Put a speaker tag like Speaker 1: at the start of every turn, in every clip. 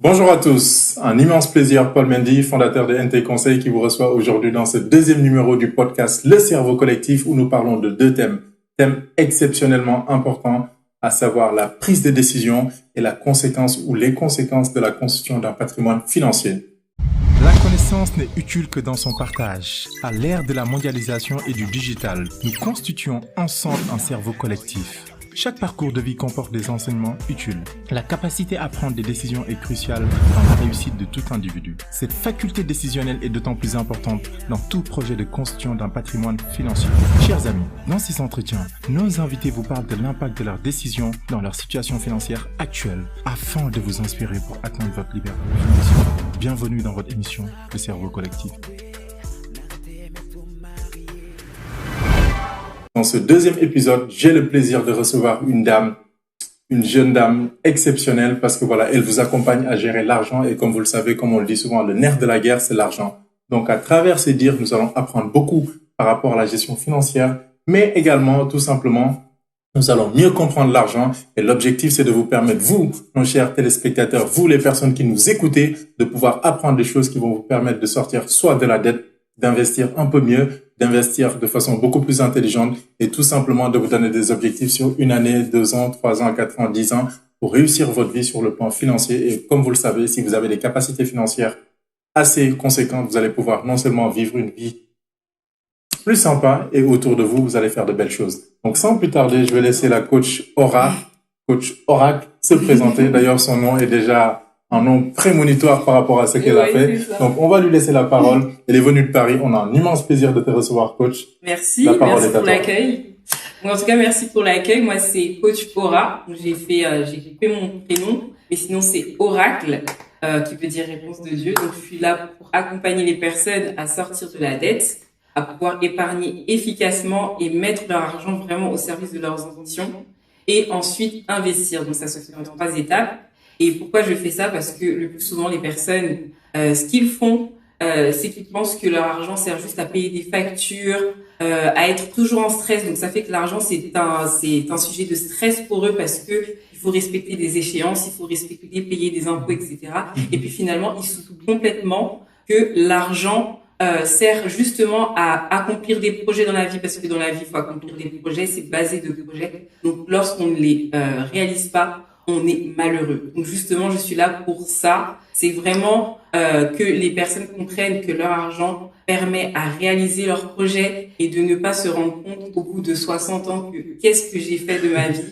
Speaker 1: Bonjour à tous, un immense plaisir, Paul Mendy, fondateur de NT Conseil, qui vous reçoit aujourd'hui dans ce deuxième numéro du podcast Le Cerveau Collectif, où nous parlons de deux thèmes exceptionnellement importants, à savoir la prise de décision et la conséquence ou les conséquences de la constitution d'un patrimoine financier.
Speaker 2: La connaissance n'est utile que dans son partage. À l'ère de la mondialisation et du digital, nous constituons ensemble un cerveau collectif. Chaque parcours de vie comporte des enseignements utiles. La capacité à prendre des décisions est cruciale dans la réussite de tout individu. Cette faculté décisionnelle est d'autant plus importante dans tout projet de constitution d'un patrimoine financier. Chers amis, dans ces entretiens, nos invités vous parlent de l'impact de leurs décisions dans leur situation financière actuelle, afin de vous inspirer pour atteindre votre liberté financière. Bienvenue dans votre émission Le Cerveau Collectif.
Speaker 1: Dans ce deuxième épisode, j'ai le plaisir de recevoir une jeune dame exceptionnelle parce que voilà, elle vous accompagne à gérer l'argent et comme vous le savez, comme on le dit souvent, le nerf de la guerre, c'est l'argent. Donc à travers ces dires, nous allons apprendre beaucoup par rapport à la gestion financière, mais également, tout simplement, nous allons mieux comprendre l'argent et l'objectif, c'est de vous permettre, vous, nos chers téléspectateurs, vous, les personnes qui nous écoutez, de pouvoir apprendre des choses qui vont vous permettre de sortir soit de la dette, d'investir un peu mieux, d'investir de façon beaucoup plus intelligente et tout simplement de vous donner des objectifs sur une année, 2 ans, 3 ans, 4 ans, 10 ans pour réussir votre vie sur le plan financier. Et comme vous le savez, si vous avez des capacités financières assez conséquentes, vous allez pouvoir non seulement vivre une vie plus sympa et autour de vous, vous allez faire de belles choses. Donc sans plus tarder, je vais laisser la coach Oracle se présenter. D'ailleurs, son nom est déjà un nom prémonitoire par rapport à ce qu'elle a fait. Donc, on va lui laisser la parole. Elle est venue de Paris. On a un immense plaisir de te recevoir, coach.
Speaker 3: Merci, merci pour l'accueil. En tout cas, merci pour l'accueil. Moi, c'est coach Aura. J'ai fait mon prénom, mais sinon c'est Oracle, qui veut dire réponse de Dieu. Donc, je suis là pour accompagner les personnes à sortir de la dette, à pouvoir épargner efficacement et mettre leur argent vraiment au service de leurs ambitions et ensuite investir. Donc, ça se fait en 3 étapes. Et pourquoi je fais ça? Parce que le plus souvent, les personnes, ce qu'ils font, c'est qu'ils pensent que leur argent sert juste à payer des factures, à être toujours en stress. Donc, ça fait que l'argent, c'est un sujet de stress pour eux parce que il faut respecter des échéances, il faut respecter, payer des impôts, etc. Et puis finalement, ils s'oublient complètement que l'argent sert justement à accomplir des projets dans la vie, parce que dans la vie, il faut accomplir des projets, c'est basé de projets. Donc, lorsqu'on ne les réalise pas, on est malheureux. Donc justement, je suis là pour ça. C'est vraiment que les personnes comprennent que leur argent permet à réaliser leurs projets et de ne pas se rendre compte au bout de 60 ans que qu'est-ce que j'ai fait de ma vie,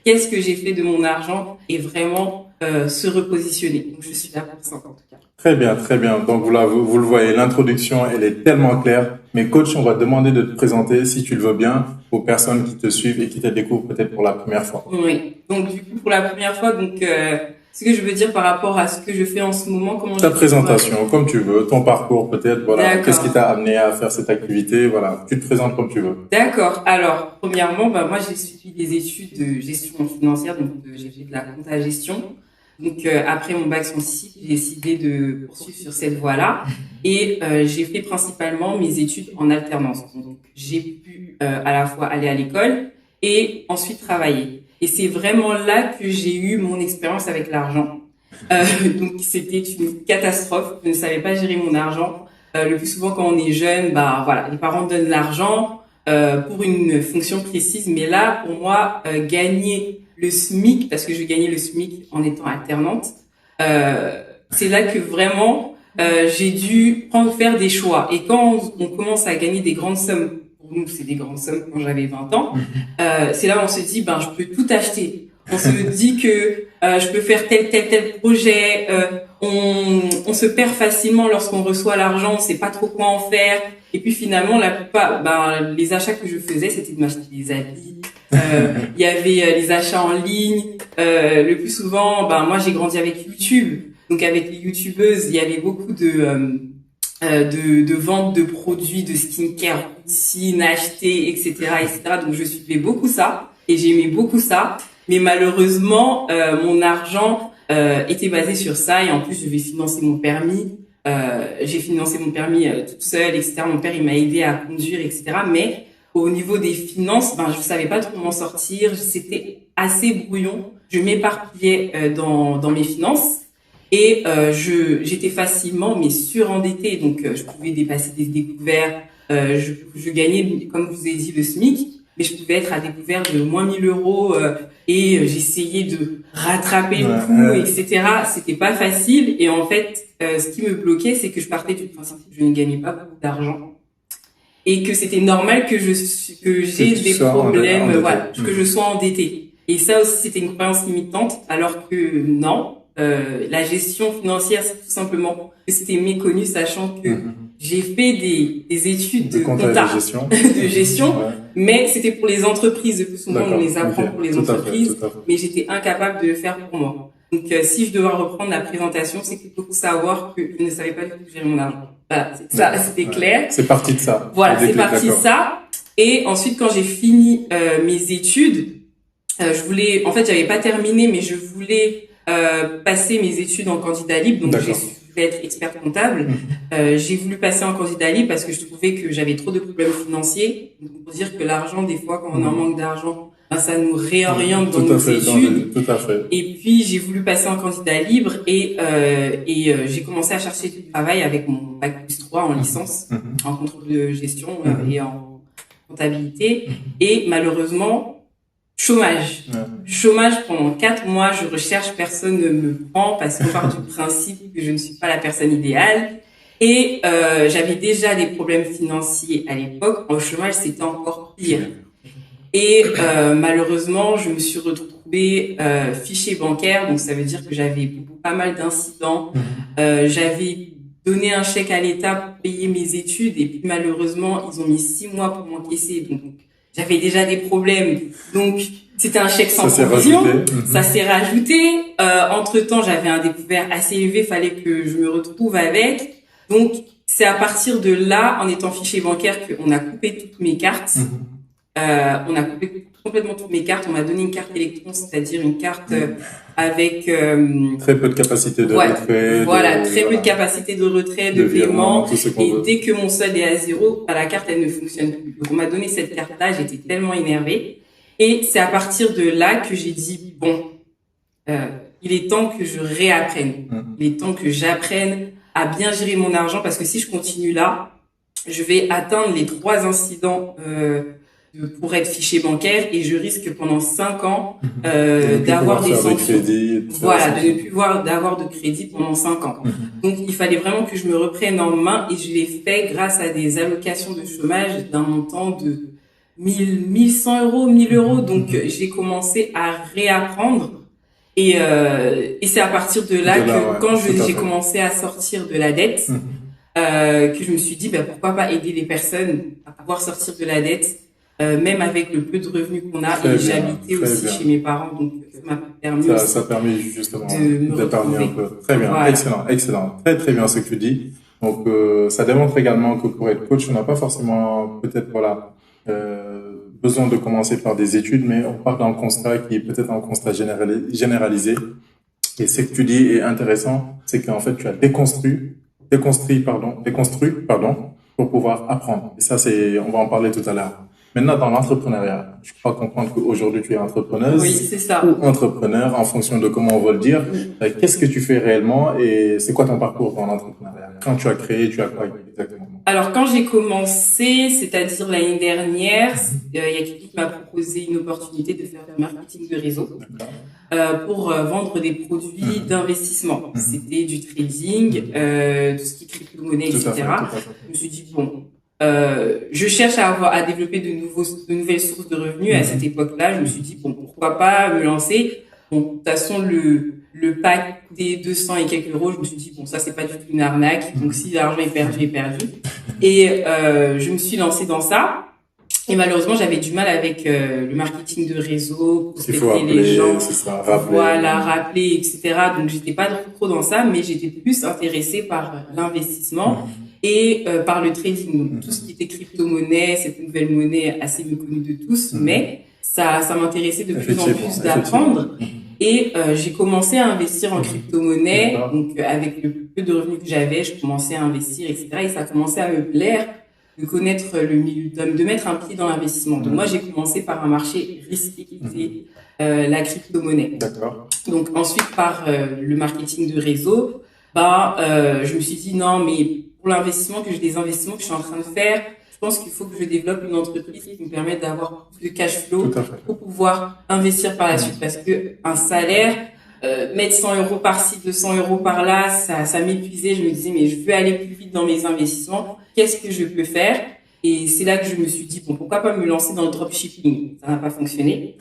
Speaker 3: qu'est-ce que j'ai fait de mon argent et vraiment se repositionner. Donc je suis là pour ça en tout cas.
Speaker 1: Très bien, très bien. Donc vous le voyez, l'introduction, elle est tellement claire. Mais coach, on va te demander de te présenter, si tu le veux bien, aux personnes qui te suivent et qui te découvrent peut-être pour la première fois.
Speaker 3: Oui. Donc du coup, pour la première fois, ce que je veux dire par rapport à ce que je fais en ce moment,
Speaker 1: ta présentation, comme tu veux, ton parcours peut-être, voilà. Qu'est-ce qui t'a amené à faire cette activité, voilà. Tu te présentes comme tu veux.
Speaker 3: D'accord. Alors, premièrement, moi j'ai suivi des études de gestion financière, donc j'ai fait de la compta à gestion. Donc après mon bac scientifique, j'ai décidé de poursuivre sur cette voie-là et j'ai fait principalement mes études en alternance. Donc j'ai pu à la fois aller à l'école et ensuite travailler. Et c'est vraiment là que j'ai eu mon expérience avec l'argent. Donc c'était une catastrophe. Je ne savais pas gérer mon argent. Le plus souvent quand on est jeune, voilà, les parents donnent l'argent pour une fonction précise. Mais là, pour moi, gagner le SMIC, parce que je gagnais le SMIC en étant alternante, c'est là que vraiment j'ai dû faire des choix. Et quand on commence à gagner des grandes sommes, pour nous c'est des grandes sommes quand j'avais 20 ans, c'est là où on se dit je peux tout acheter. On se dit que je peux faire tel projet. On se perd facilement lorsqu'on reçoit l'argent, on sait pas trop quoi en faire. Et puis finalement, la plupart, les achats que je faisais, c'était de m'acheter des habits. Il y avait les achats en ligne. Le plus souvent, moi j'ai grandi avec YouTube. Donc avec les youtubeuses, il y avait beaucoup de vente de produits de skincare, routine, acheter, etc., etc. Donc je suivais beaucoup ça et j'aimais beaucoup ça. Mais malheureusement, mon argent était basé sur ça et en plus je vais financer mon permis. J'ai financé mon permis toute seule, etc. Mon père il m'a aidé à conduire, etc. Mais au niveau des finances, je savais pas trop m'en sortir. C'était assez brouillon. Je m'éparpillais dans mes finances. Et j'étais facilement mais surendettée, donc je pouvais dépasser des découvertes. Je gagnais, comme je vous ai dit, le SMIC, mais je pouvais être à découvert de moins 1 000 euros et j'essayais de rattraper le coup, etc. C'était pas facile. Et en fait, ce qui me bloquait, c'est que je partais du principe que je ne gagnais pas beaucoup d'argent et que c'était normal que j'ai des problèmes, voilà, que je sois endettée. Et ça aussi, c'était une croyance limitante, alors que non. La gestion financière, c'est tout simplement que c'était méconnu, sachant que j'ai fait des études de compta, de gestion, mais c'était pour les entreprises. Le plus souvent, on les apprend pour les entreprises, mais j'étais incapable de le faire pour moi. Donc, si je devais reprendre la présentation, c'est qu'il faut savoir que je ne savais pas du tout gérer mon argent. Voilà, ça, c'était clair.
Speaker 1: C'est parti de ça.
Speaker 3: Voilà, c'est parti de ça. Et ensuite, quand j'ai fini mes études, en fait, j'avais pas terminé, mais je voulais passer mes études en candidat libre, donc je voulais être expert comptable. J'ai voulu passer en candidat libre parce que je trouvais que j'avais trop de problèmes financiers. Donc, pour dire que l'argent, des fois, quand on a un manque d'argent, ça nous réoriente dans nos études.
Speaker 1: Tout à fait.
Speaker 3: Et puis, j'ai voulu passer en candidat libre et j'ai commencé à chercher du travail avec mon bac plus 3 en licence, en contrôle de gestion et en comptabilité. Et malheureusement, chômage pendant 4 mois, je recherche, personne ne me prend parce qu'on part du principe que je ne suis pas la personne idéale. Et j'avais déjà des problèmes financiers à l'époque. Au chômage, c'était encore pire. Et malheureusement, je me suis retrouvée fichée bancaire, donc ça veut dire que j'avais pas mal d'incidents. J'avais donné un chèque à l'État pour payer mes études et puis malheureusement, ils ont mis 6 mois pour m'encaisser. Donc j'avais déjà des problèmes. Donc c'était un chèque sans provision. Ça s'est rajouté. Entre-temps, j'avais un découvert assez élevé, fallait que je me retrouve avec. Donc c'est à partir de là, en étant fiché bancaire, qu'on a coupé toutes mes cartes. On a coupé complètement toutes mes cartes. On m'a donné une carte électron, c'est-à-dire une carte avec
Speaker 1: très peu de capacité de retrait.
Speaker 3: Voilà, très peu de capacité de retrait, de paiement. Et dès que mon solde est à 0, la carte elle ne fonctionne plus. Donc on m'a donné cette carte-là, j'étais tellement énervée. Et c'est à partir de là que j'ai dit bon, il est temps que je réapprenne. Il est temps que j'apprenne à bien gérer mon argent parce que si je continue là, je vais atteindre les 3 incidents pour être fiché bancaire et je risque pendant 5 ans d'avoir des sanctions. Voilà, de ne plus d'avoir de crédit pendant 5 ans. Donc il fallait vraiment que je me reprenne en main et je l'ai fait grâce à des allocations de chômage d'un montant de 1100 euros, 1000 euros. Donc j'ai commencé à réapprendre et c'est à partir de là que quand j'ai commencé à sortir de la dette que je me suis dit pourquoi pas aider les personnes à pouvoir sortir de la dette. Même avec le peu de revenus qu'on a, et j'habitais aussi chez mes parents, donc ça m'a permis
Speaker 1: ça a permis justement d'épargner un peu. Très bien, voilà. Excellent, très bien ce que tu dis. Donc ça démontre également que pour être coach, on n'a pas forcément peut-être besoin de commencer par des études, mais on part d'un constat qui est peut-être un constat généralisé. Et ce que tu dis est intéressant, c'est qu'en fait tu as déconstruit pour pouvoir apprendre. Et ça on va en parler tout à l'heure. Maintenant, dans l'entrepreneuriat, je crois comprendre qu'aujourd'hui, tu es entrepreneuse.
Speaker 3: Oui, c'est ça.
Speaker 1: Ou entrepreneur, en fonction de comment on va le dire. Qu'est-ce que tu fais réellement et c'est quoi ton parcours dans l'entrepreneuriat? Quand tu as créé, tu as quoi exactement?
Speaker 3: Alors, quand j'ai commencé, c'est-à-dire l'année dernière, il y a quelqu'un qui m'a proposé une opportunité de faire du marketing de réseau pour vendre des produits d'investissement. C'était du trading, tout ce qui est crypto-monnaie, etc. Je me suis dit, bon... je cherche à développer de nouvelles sources de revenus. À cette époque-là, je me suis dit, bon, pourquoi pas me lancer. Bon, de toute façon, le pack coûtait 200 et quelques euros. Je me suis dit, bon, ça, c'est pas du tout une arnaque. Donc, si l'argent est perdu, est perdu. Et je me suis lancée dans ça. Et malheureusement, j'avais du mal avec le marketing de réseau, prospecter les gens, rappeler, etc. Donc, j'étais pas trop dans ça, mais j'étais plus intéressée par l'investissement. Et par le trading, donc tout ce qui était crypto-monnaie, cette nouvelle monnaie assez méconnue de tous, mais ça m'intéressait de plus en plus d'apprendre. Et j'ai commencé à investir en crypto-monnaie, donc avec le peu de revenus que j'avais, je commençais à investir, etc. Et ça a commencé à me plaire de connaître le milieu, de mettre un pied dans l'investissement. Donc moi, j'ai commencé par un marché risqué qui était la crypto-monnaie.
Speaker 1: D'accord.
Speaker 3: Donc ensuite par le marketing de réseau, je me suis dit non, mais pour l'investissement, que j'ai des investissements que je suis en train de faire, je pense qu'il faut que je développe une entreprise qui me permette d'avoir plus de cash flow pour pouvoir investir par la suite. Parce que un salaire, mettre 100 euros par-ci, 200 euros par-là, ça m'épuisait. Je me disais, mais je veux aller plus vite dans mes investissements. Qu'est-ce que je peux faire? Et c'est là que je me suis dit, bon, pourquoi pas me lancer dans le dropshipping? Ça n'a pas fonctionné.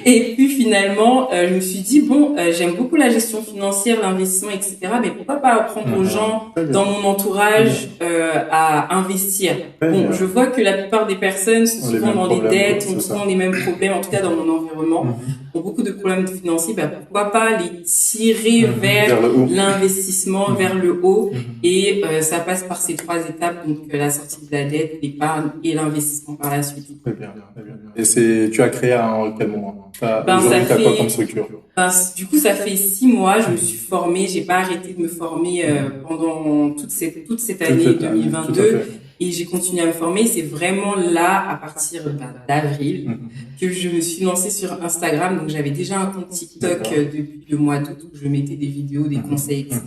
Speaker 3: Et puis finalement, je me suis dit, bon, j'aime beaucoup la gestion financière, l'investissement, etc. Mais pourquoi pas apprendre aux gens dans mon entourage à investir? Bon, je vois que la plupart des personnes sont souvent dans les dettes, ont souvent les mêmes problèmes, en tout cas dans mon environnement, ont beaucoup de problèmes financiers. Pourquoi pas les tirer vers l'investissement, vers le haut? Et ça passe par ces 3 étapes, donc la sortie de la dette, l'épargne et l'investissement par la suite.
Speaker 1: Très bien, très bien. Et tu as créé en quel moment? Aujourd'hui, tu as quoi comme structure?
Speaker 3: Du coup, ça fait 6 mois, je me suis formée, j'ai pas arrêté de me former pendant toute cette année 2022 et j'ai continué à me former. C'est vraiment là, à partir d'avril, que je me suis lancée sur Instagram. Donc, j'avais déjà un compte TikTok depuis le mois d'août où je mettais des vidéos, des conseils, etc.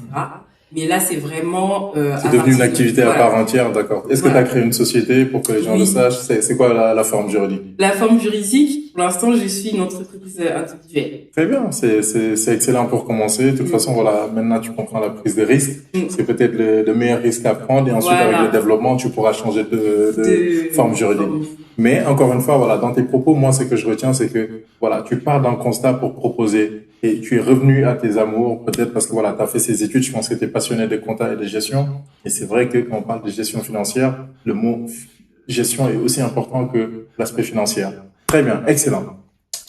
Speaker 3: Mais là, c'est vraiment...
Speaker 1: c'est devenu une activité à part entière, d'accord. Est-ce que tu as créé une société pour que les gens le sachent? C'est quoi la forme juridique? La forme juridique,
Speaker 3: pour l'instant, je suis une entreprise individuelle.
Speaker 1: Très bien, c'est excellent pour commencer. De toute façon, voilà, maintenant tu comprends la prise de risque. C'est peut-être le meilleur risque à prendre et ensuite avec le développement, tu pourras changer de forme juridique. Mais encore une fois, voilà, dans tes propos, moi, ce que je retiens, c'est que voilà, tu pars d'un constat pour proposer et tu es revenu à tes amours, peut-être parce que voilà, tu as fait ces études, je pense que tu es passionné de compta et de gestion. Et c'est vrai que quand on parle de gestion financière, le mot gestion est aussi important que l'aspect financier. Très bien, excellent.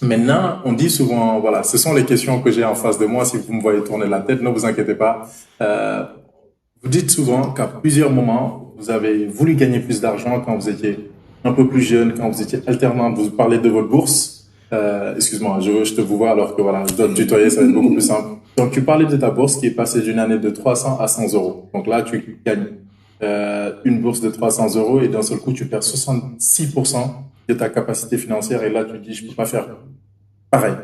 Speaker 1: Maintenant, on dit souvent, voilà, ce sont les questions que j'ai en face de moi. Si vous me voyez tourner la tête, ne vous inquiétez pas. Vous dites souvent qu'à plusieurs moments, vous avez voulu gagner plus d'argent quand vous étiez un peu plus jeune, quand vous étiez alternante. Vous parlez de votre bourse. Excuse-moi, je te vous vois alors que voilà, je dois te tutoyer, ça va être beaucoup plus simple. Donc, tu parlais de ta bourse qui est passée d'une année de 300 à 100 euros. Donc là, tu gagnes une bourse de 300 euros et d'un seul coup, tu perds 66% de ta capacité financière et là, tu te dis, je peux pas faire pareil.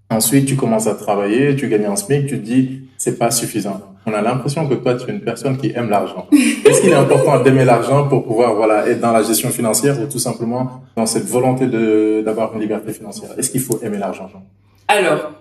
Speaker 1: Ensuite, tu commences à travailler, tu gagnes un SMIC, tu te dis, c'est pas suffisant. On a l'impression que toi, tu es une personne qui aime l'argent. Est-ce qu'il est important d'aimer l'argent pour pouvoir, voilà, être dans la gestion financière ou tout simplement dans cette volonté d'avoir une liberté financière? Est-ce qu'il faut aimer l'argent?
Speaker 3: Alors,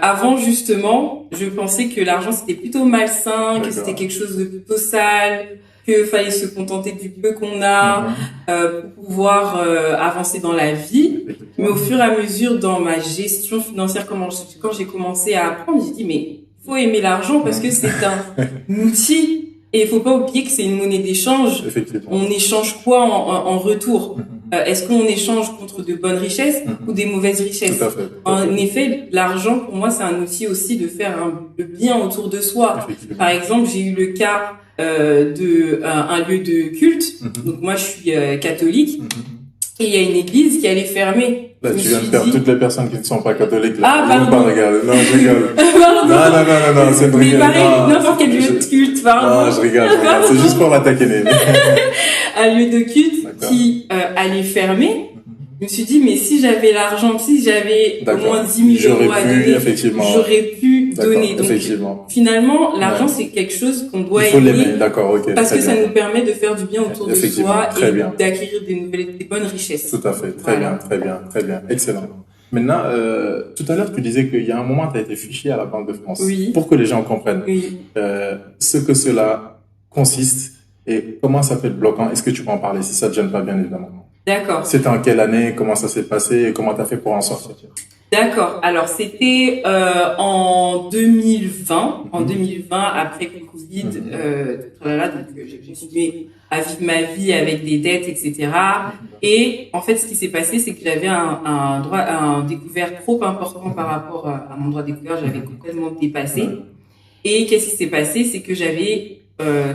Speaker 3: avant justement, je pensais que l'argent c'était plutôt malsain, que c'était quelque chose de plutôt sale, que fallait se contenter du peu qu'on a pour pouvoir avancer dans la vie. Mais au fur et à mesure dans ma gestion financière, quand j'ai commencé à apprendre, j'ai dit mais faut aimer l'argent parce que c'est un outil et il faut pas oublier que c'est une monnaie d'échange. On échange quoi en retour? Est-ce qu'on échange contre de bonnes richesses ou des mauvaises richesses? En effet, l'argent pour moi c'est un outil aussi de faire le bien autour de soi. Par exemple, j'ai eu le cas un lieu de culte. Donc moi je suis catholique et il y a une église qui allait fermer.
Speaker 1: Là, tu viens de faire toutes les personnes qui ne sont pas catholiques. Là.
Speaker 3: Ah, pardon.
Speaker 1: Pas regarder. Non, je rigole.
Speaker 3: Pardon.
Speaker 1: Non, c'est une
Speaker 3: rigole. Mais pareil, n'importe quel lieu de culte, pardon.
Speaker 1: Non, je rigole. C'est juste pour m'attaquer.
Speaker 3: Un lieu de culte qui allait fermer. Je me suis dit, mais si j'avais l'argent, si j'avais au moins 10 000 euros à donner, j'aurais pu donner. Donc, finalement, l'argent, c'est quelque chose qu'on doit aimer. Parce que ça nous permet de faire du bien autour de soi et d'acquérir des bonnes richesses.
Speaker 1: Tout à fait. Très bien. Excellent. Maintenant, tout à l'heure, tu disais qu'il y a un moment, tu as été fiché à la Banque de France.
Speaker 3: Oui.
Speaker 1: Pour que les gens comprennent ce que cela consiste et comment ça peut être bloquant. Est-ce que tu peux en parler si ça te gêne pas, bien évidemment?
Speaker 3: D'accord.
Speaker 1: C'était en quelle année? Comment ça s'est passé? Et comment t'as fait pour en sortir?
Speaker 3: D'accord. Alors, c'était en 2020. En 2020, après le Covid, donc j'ai continué à vivre ma vie avec des dettes, etc. Et en fait, ce qui s'est passé, c'est que j'avais un découvert trop important par rapport à mon droit de découvert. J'avais complètement dépassé. Et qu'est-ce qui s'est passé? C'est que j'avais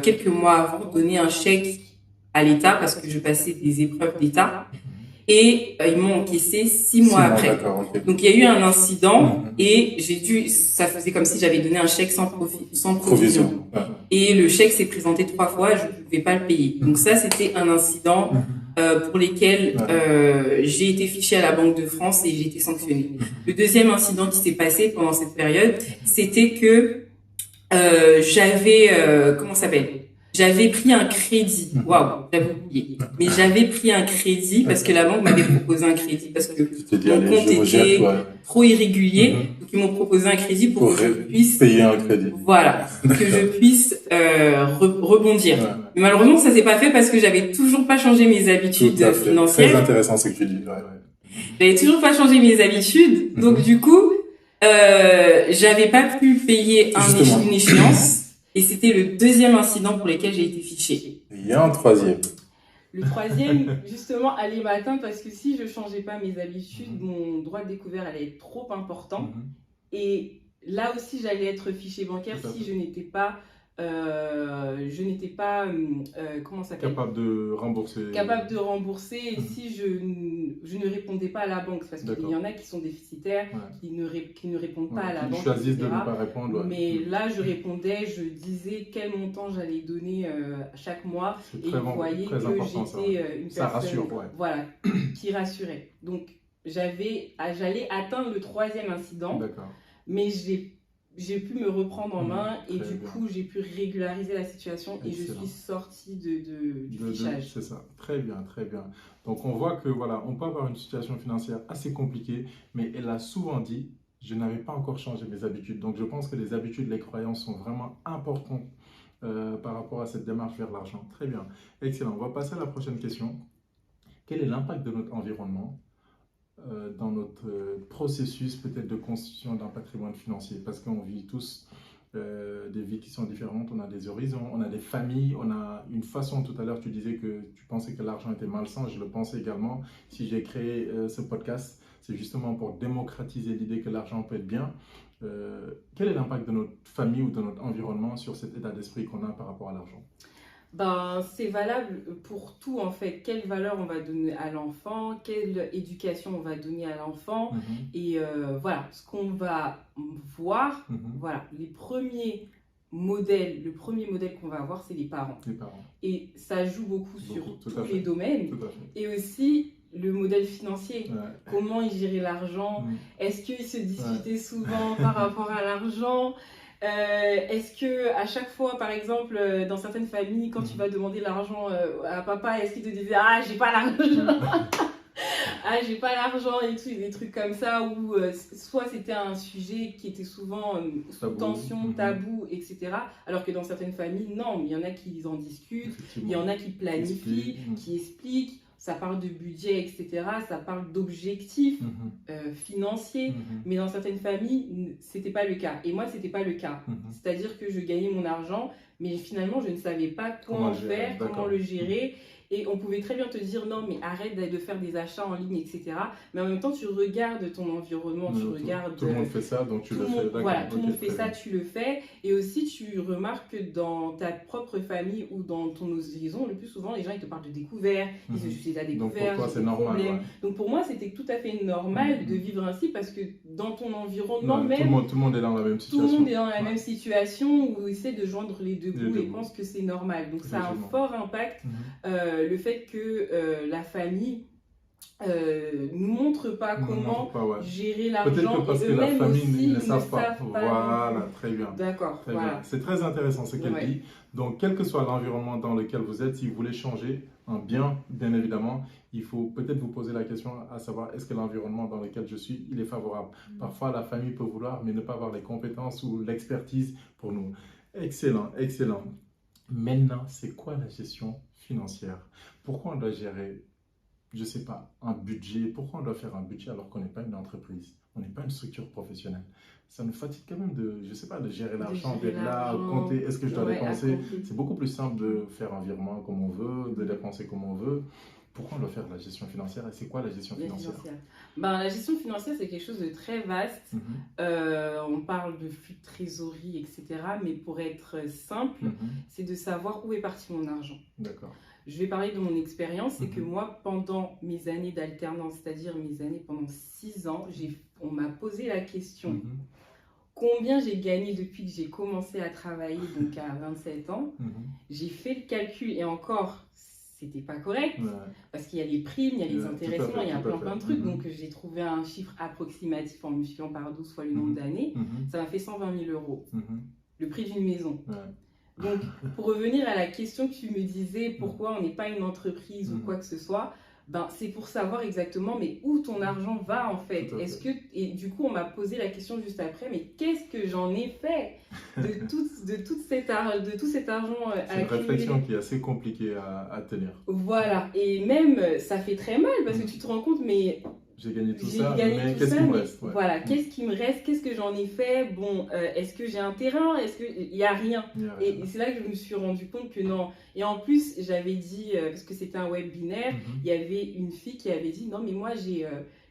Speaker 3: quelques mois avant donné un chèque à l'État parce que je passais des épreuves d'État et ils m'ont encaissé 6 mois après. Donc il y a eu un incident et ça faisait comme si j'avais donné un chèque sans provision. Et le chèque s'est présenté 3 fois, je ne pouvais pas le payer. Donc ça c'était un incident pour lesquels j'ai été fichée à la Banque de France et j'ai été sanctionnée. Le deuxième incident qui s'est passé pendant cette période, c'était que j'avais pris un crédit. Waouh, j'avais oublié. Mais j'avais pris un crédit parce que la banque m'avait proposé un crédit parce que mon compte était trop irrégulier. Donc ils m'ont proposé un crédit pour que je puisse
Speaker 1: payer un crédit.
Speaker 3: Voilà, que je puisse rebondir. Mais malheureusement, ça s'est pas fait parce que j'avais toujours pas changé mes habitudes financières.
Speaker 1: Très intéressant ce que tu dis.
Speaker 3: J'avais toujours pas changé mes habitudes. Donc du coup, j'avais pas pu payer une échéance. Et c'était le deuxième incident pour lequel j'ai été fichée.
Speaker 1: Il y a un troisième.
Speaker 4: Le troisième, justement, allait m'atteindre parce que si je changeais pas mes habitudes, mon droit de découvert allait être trop important. Et là aussi, j'allais être fichée bancaire si je n'étais pas... comment ça s'appelle ?
Speaker 2: Capable de rembourser.
Speaker 4: Et si je ne répondais pas à la banque, parce qu'il y en a qui sont déficitaires, qui ne répondent pas à la banque,
Speaker 2: qui choisissent de ne pas répondre.
Speaker 4: Mais là, je répondais, je disais quel montant j'allais donner chaque mois, et ils voyaient que j'étais une personne
Speaker 2: rassure,
Speaker 4: voilà, qui rassurait. Donc, j'allais atteindre le troisième incident, mais j'ai pu me reprendre en main et du coup j'ai pu régulariser la situation et je suis sortie du fichage.
Speaker 2: C'est ça, très bien, très bien. Donc on voit que voilà, on peut avoir une situation financière assez compliquée, mais elle a souvent dit, je n'avais pas encore changé mes habitudes. Donc je pense que les habitudes, les croyances sont vraiment importantes par rapport à cette démarche vers l'argent. Très bien, excellent. On va passer à la prochaine question. Quel est l'impact de notre environnement dans notre processus peut-être de constitution d'un patrimoine financier, parce qu'on vit tous des vies qui sont différentes, on a des horizons, on a des familles, on a une façon. Tout à l'heure tu disais que tu pensais que l'argent était malsain, je le pensais également. Si j'ai créé ce podcast, c'est justement pour démocratiser l'idée que l'argent peut être bien. Quel est l'impact de notre famille ou de notre environnement sur cet état d'esprit qu'on a par rapport à l'argent ?
Speaker 4: C'est valable pour tout en fait. Quelle valeur on va donner à l'enfant, quelle éducation on va donner à l'enfant. Et voilà, ce qu'on va voir, voilà, le premier modèle qu'on va avoir, c'est les parents. Et ça joue beaucoup sur tous les domaines. Et aussi le modèle financier, comment ils géraient l'argent, est-ce qu'ils se disputaient souvent par rapport à l'argent. Est-ce que à chaque fois, par exemple, dans certaines familles, quand tu vas demander l'argent à papa, est-ce qu'il te disait ah j'ai pas l'argent, j'ai pas l'argent et tout, des trucs comme ça, ou soit c'était un sujet qui était souvent sous tension, tabou, etc. Alors que dans certaines familles, non, il y en a qui en discutent, il y en a qui planifient, qui expliquent. Ça parle de budget, etc. Ça parle d'objectifs financiers. Mais dans certaines familles, c'était pas le cas. Et moi, c'était pas le cas. C'est-à-dire que je gagnais mon argent, mais finalement, je ne savais pas comment faire, comment le gérer. Et on pouvait très bien te dire non, mais arrête de faire des achats en ligne, etc. Mais en même temps, tu regardes ton environnement, tu regardes.
Speaker 2: Tout le monde fait ça, donc tu le fais.
Speaker 4: Voilà, tout le monde fait ça, tu le fais. Et aussi, tu remarques que dans ta propre famille ou dans ton horizon, le plus souvent, les gens ils te parlent de découvert, ils disent tu as découvert.
Speaker 2: Donc pour toi, c'est normal.
Speaker 4: Donc pour moi, c'était tout à fait normal de vivre ainsi parce que dans ton environnement même.
Speaker 2: Tout le monde est dans la même situation.
Speaker 4: Tout le monde est dans la même situation où essaie de joindre les deux bouts et pense que c'est normal. Donc ça a un fort impact. Le fait que la famille nous montre pas comment gérer l'argent.
Speaker 2: Peut-être que parce que la famille
Speaker 4: aussi,
Speaker 2: ne savent pas. Voilà, très bien.
Speaker 4: D'accord.
Speaker 2: Très bien. C'est très intéressant ce qu'elle dit. Donc, quel que soit l'environnement dans lequel vous êtes, si vous voulez changer un bien évidemment, il faut peut-être vous poser la question à savoir est-ce que l'environnement dans lequel je suis, il est favorable. Parfois, la famille peut vouloir, mais ne pas avoir les compétences ou l'expertise pour nous. Excellent, excellent. Maintenant, c'est quoi la gestion financière? Pourquoi on doit gérer, je ne sais pas, un budget? Pourquoi on doit faire un budget alors qu'on n'est pas une entreprise? On n'est pas une structure professionnelle. Ça nous fatigue quand même de, je sais pas, de gérer l'argent, d'être là, compter, est-ce que je dois dépenser? C'est beaucoup plus simple de faire un virement comme on veut, de dépenser comme on veut. Pourquoi on doit faire de la gestion financière et c'est quoi la gestion financière?
Speaker 4: La gestion financière, c'est quelque chose de très vaste. On parle de flux de trésorerie, etc. Mais pour être simple, c'est de savoir où est parti mon argent.
Speaker 2: D'accord.
Speaker 4: Je vais parler de mon expérience. C'est que moi, pendant mes années d'alternance, c'est-à-dire mes années pendant 6 ans, on m'a posé la question combien j'ai gagné depuis que j'ai commencé à travailler, donc à 27 ans. J'ai fait le calcul et encore, c'était pas correct, parce qu'il y a les primes, il y a les intéressements, il y a plein de trucs. Donc j'ai trouvé un chiffre approximatif en multipliant par 12 fois le nombre d'années, ça m'a fait 120 000 euros, le prix d'une maison. Donc pour revenir à la question que tu me disais, pourquoi on n'est pas une entreprise ou quoi que ce soit, ben, c'est pour savoir exactement mais où ton argent va en fait. Est-ce que, et du coup on m'a posé la question juste après, mais qu'est-ce que j'en ai fait de tout cet argent
Speaker 1: c'est une réflexion qui est assez compliquée à tenir.
Speaker 4: Voilà, et même ça fait très mal parce que tu te rends compte, mais
Speaker 1: j'ai gagné tout ça, mais qu'est-ce qui me reste?
Speaker 4: Voilà, qu'est-ce qui me reste? Qu'est-ce que j'en ai fait? Bon, est-ce que j'ai un terrain? Est-ce qu'il n'y a rien? Et c'est là que je me suis rendu compte que non. Et en plus, j'avais dit, parce que c'était un webinaire, il y avait une fille qui avait dit, non, mais moi,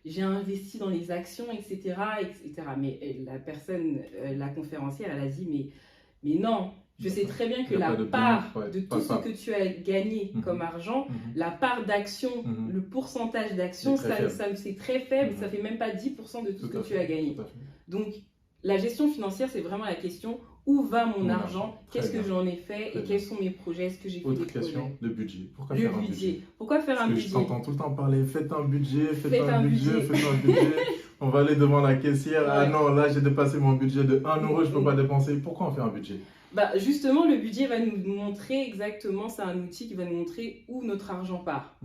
Speaker 4: j'ai investi dans les actions, etc. Mais la personne, la conférencière, elle a dit, mais non. Je sais très bien que la part de tout ce que tu as gagné comme argent, la part d'action, le pourcentage d'action, c'est très faible, ça fait même pas 10% de tout ce que tu as gagné. Donc, la gestion financière, c'est vraiment la question, où va mon argent? Qu'est-ce que j'en ai fait? Et quels sont mes projets? Est-ce que j'ai fait des projets?
Speaker 1: Le budget. Pourquoi
Speaker 4: faire
Speaker 1: un budget?
Speaker 4: Pourquoi faire un budget?
Speaker 1: Je t'entends tout le temps parler, faites un budget. On va aller devant la caissière. Ah non, là j'ai dépassé mon budget de 1 euro, je ne peux pas dépenser. Pourquoi on fait un budget?
Speaker 4: Bah justement, le budget va nous montrer exactement, c'est un outil qui va nous montrer où notre argent part.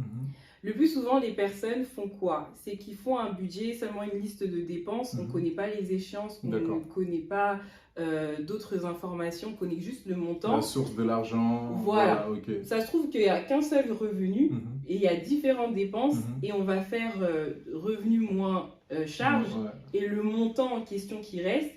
Speaker 4: Le plus souvent, les personnes font quoi? C'est qu'ils font un budget, seulement une liste de dépenses, on ne connaît pas les échéances, on ne connaît pas d'autres informations, on connaît juste le montant.
Speaker 1: La source de l'argent.
Speaker 4: Voilà. Ça se trouve qu'il n'y a qu'un seul revenu et il y a différentes dépenses et on va faire revenu moins charge et le montant en question qui reste,